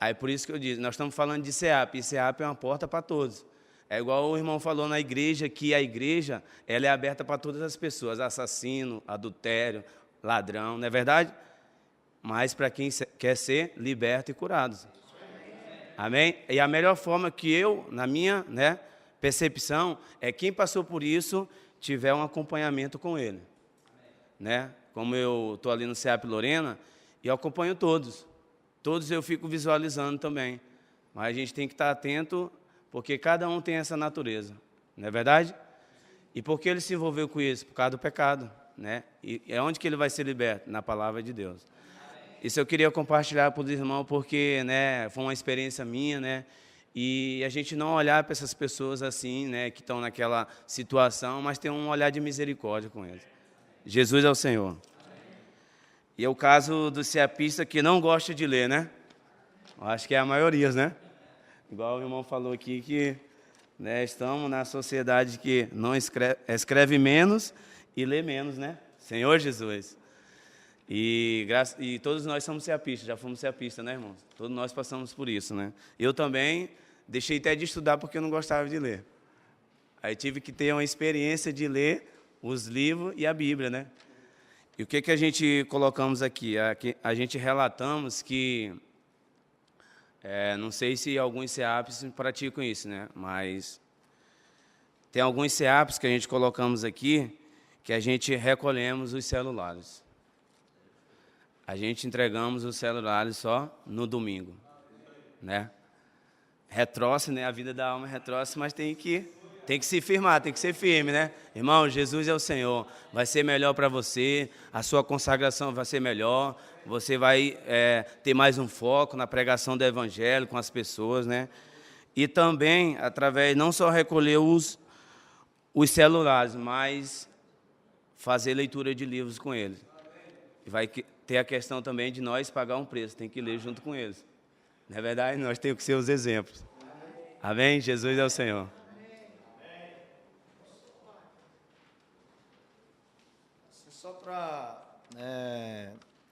Aí por isso que eu disse, nós estamos falando de CEAP, e CEAP é uma porta para todos. É igual o irmão falou na igreja, que a igreja ela é aberta para todas as pessoas, assassino, adultério, ladrão, não é verdade? Mas para quem quer ser liberto e curado. Amém? E a melhor forma que eu, na minha percepção, é quem passou por isso, tiver um acompanhamento com ele. Né? Como eu estou ali no CEAP Lorena, e eu acompanho todos. Todos eu fico visualizando também. Mas a gente tem que estar atento, porque cada um tem essa natureza. Não é verdade? E por que ele se envolveu com isso? Por causa do pecado. Né? E é onde que ele vai ser liberto? Na palavra de Deus. Isso eu queria compartilhar para os irmãos, porque foi uma experiência minha, né? E a gente não olhar para essas pessoas assim, né, que estão naquela situação, mas ter um olhar de misericórdia com eles. Jesus é o Senhor. E é o caso do ceapista que não gosta de ler, né? Eu acho que é a maioria, né? Igual o irmão falou aqui que estamos na sociedade que não escreve menos e lê menos, né? Senhor Jesus. E todos nós somos ceapistas, já fomos ceapistas, né, irmãos? Todos nós passamos por isso, né? Eu também deixei até de estudar porque eu não gostava de ler. Aí tive que ter uma experiência de ler os livros e a Bíblia, né? E o que a gente colocamos aqui? A gente relatamos que, não sei se alguns CEAPs praticam isso, né? Mas tem alguns CEAPs que a gente colocamos aqui que a gente recolhemos os celulares. A gente entregamos os celulares só no domingo, né? Retroce, né? A vida da alma é retroce, mas tem que se firmar, tem que ser firme, né? Irmão, Jesus é o Senhor. Vai ser melhor para você, a sua consagração vai ser melhor, você vai ter mais um foco na pregação do Evangelho com as pessoas, né? E também, através, não só recolher os celulares, mas fazer leitura de livros com eles. E vai ter a questão também de nós pagar um preço, tem que ler junto com eles. Não é verdade? Nós temos que ser os exemplos. Amém? Jesus é o Senhor. Só para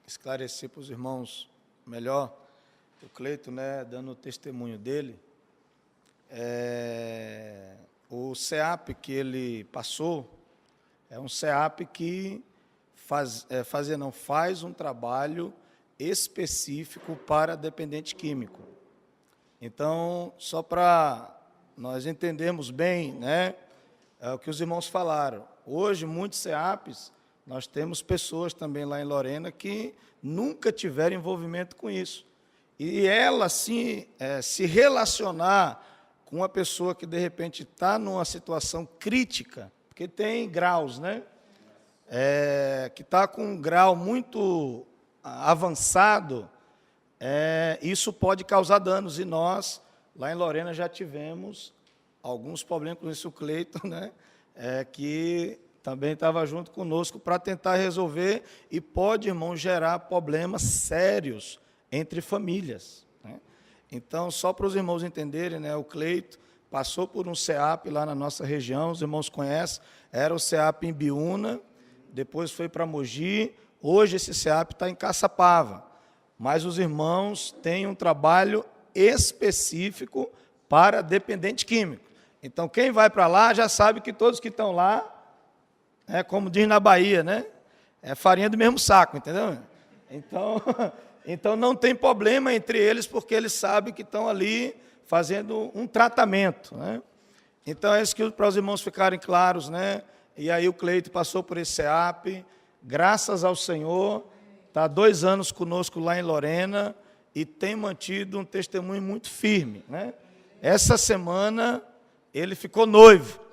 esclarecer para os irmãos melhor, o Cleito, dando o testemunho dele, o CEAP que ele passou é um CEAP que faz um trabalho específico para dependente químico. Então, só para nós entendermos bem, o que os irmãos falaram. Hoje, muitos CEAPs, nós temos pessoas também lá em Lorena que nunca tiveram envolvimento com isso. E ela, se relacionar com uma pessoa que, de repente, está numa situação crítica, porque tem graus, que está com um grau muito avançado, isso pode causar danos. E nós, lá em Lorena, já tivemos alguns problemas com isso, o Cleiton, que também estava junto conosco para tentar resolver, e pode, irmão, gerar problemas sérios entre famílias. Então, só para os irmãos entenderem, né, o Cleito passou por um CEAP lá na nossa região, os irmãos conhecem, era o CEAP em Biúna, depois foi para Mogi, hoje esse CEAP está em Caçapava. Mas os irmãos têm um trabalho específico para dependente químico. Então, quem vai para lá já sabe que todos que estão lá, como diz na Bahia, né, é farinha do mesmo saco, entendeu? Então não tem problema entre eles, porque eles sabem que estão ali fazendo um tratamento, né? Então é isso que para os irmãos ficarem claros, né? E aí o Cleito passou por esse CEAP, graças ao Senhor, está há 2 anos conosco lá em Lorena e tem mantido um testemunho muito firme, né? Essa semana ele ficou noivo.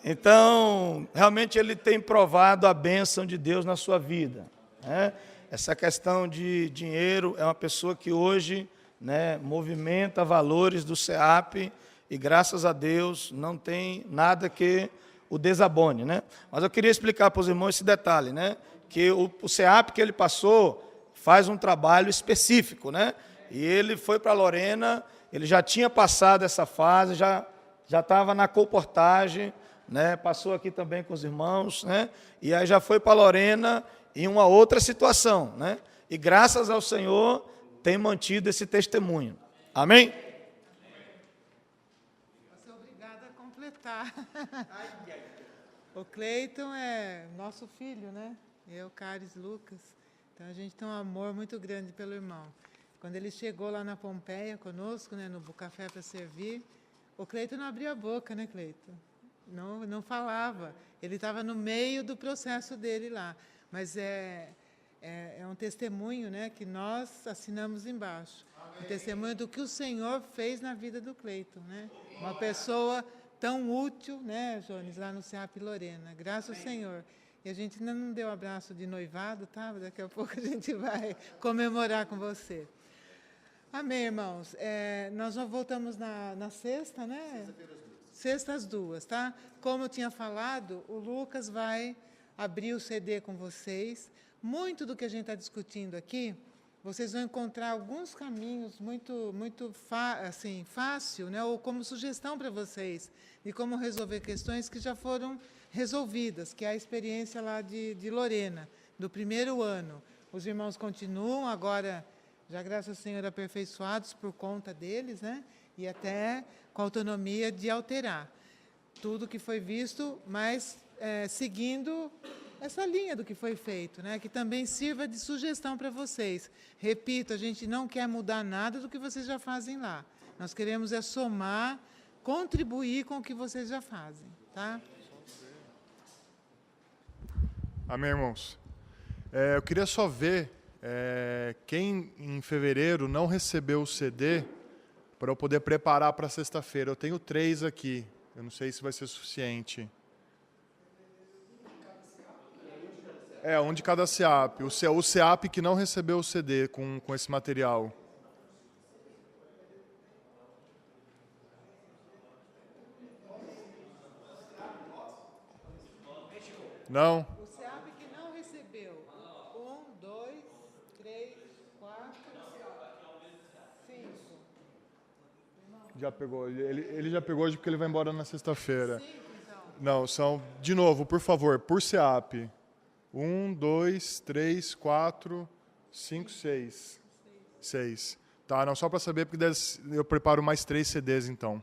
Então, realmente ele tem provado a bênção de Deus na sua vida, né? Essa questão de dinheiro é uma pessoa que hoje, né, movimenta valores do CEAP e, graças a Deus, não tem nada que o desabone, né? Mas eu queria explicar para os irmãos esse detalhe, né? Que o CEAP que ele passou faz um trabalho específico, né? E ele foi para Lorena, ele já tinha passado essa fase, já estava na colportagem, né? Passou aqui também com os irmãos, né? E aí já foi para Lorena em uma outra situação, né? E graças ao Senhor tem mantido esse testemunho. Amém? Vou ser obrigada a completar. O Cleiton é nosso filho, né? Eu, Caris, Lucas. Então a gente tem um amor muito grande pelo irmão. Quando ele chegou lá na Pompeia conosco, né, no café para servir, o Cleiton não abria a boca, né, Cleiton? Não falava. Ele estava no meio do processo dele lá. Mas é um testemunho, né, que nós assinamos embaixo. Um testemunho do que o Senhor fez na vida do Cleiton, né? Uma pessoa tão útil, né, Jones, lá no CEAP Lorena. Graças ao Senhor. E a gente ainda não deu abraço de noivado, tá? Daqui a pouco a gente vai comemorar com você. Amém, irmãos. Nós já voltamos na sexta, né? Sexta às 2, tá? Como eu tinha falado, o Lucas vai abrir o CD com vocês. Muito do que a gente está discutindo aqui, vocês vão encontrar alguns caminhos muito fácil, né? Ou como sugestão para vocês, de como resolver questões que já foram resolvidas, que é a experiência lá de Lorena, do primeiro ano. Os irmãos continuam agora, já graças ao Senhor, aperfeiçoados por conta deles, né? E até com autonomia de alterar tudo que foi visto, mas seguindo essa linha do que foi feito, né? Que também sirva de sugestão para vocês. Repito, a gente não quer mudar nada do que vocês já fazem lá. Nós queremos somar, contribuir com o que vocês já fazem, tá? Amém, irmãos. Eu queria só ver quem em fevereiro não recebeu o CD para eu poder preparar para sexta-feira. Eu tenho 3 aqui. Eu não sei se vai ser suficiente. Um de cada CEAP. O CEAP que não recebeu o CD com esse material. Não? O CEAP que não recebeu. 1, 2, 3, 4, 5. Já pegou. Ele já pegou hoje porque ele vai embora na sexta-feira. 5, então. Não, são... De novo, por favor, por CEAP. 1, 2, 3, 4, 5, 6. 6. Tá, não, só para saber, porque eu preparo mais 3 CDs, então.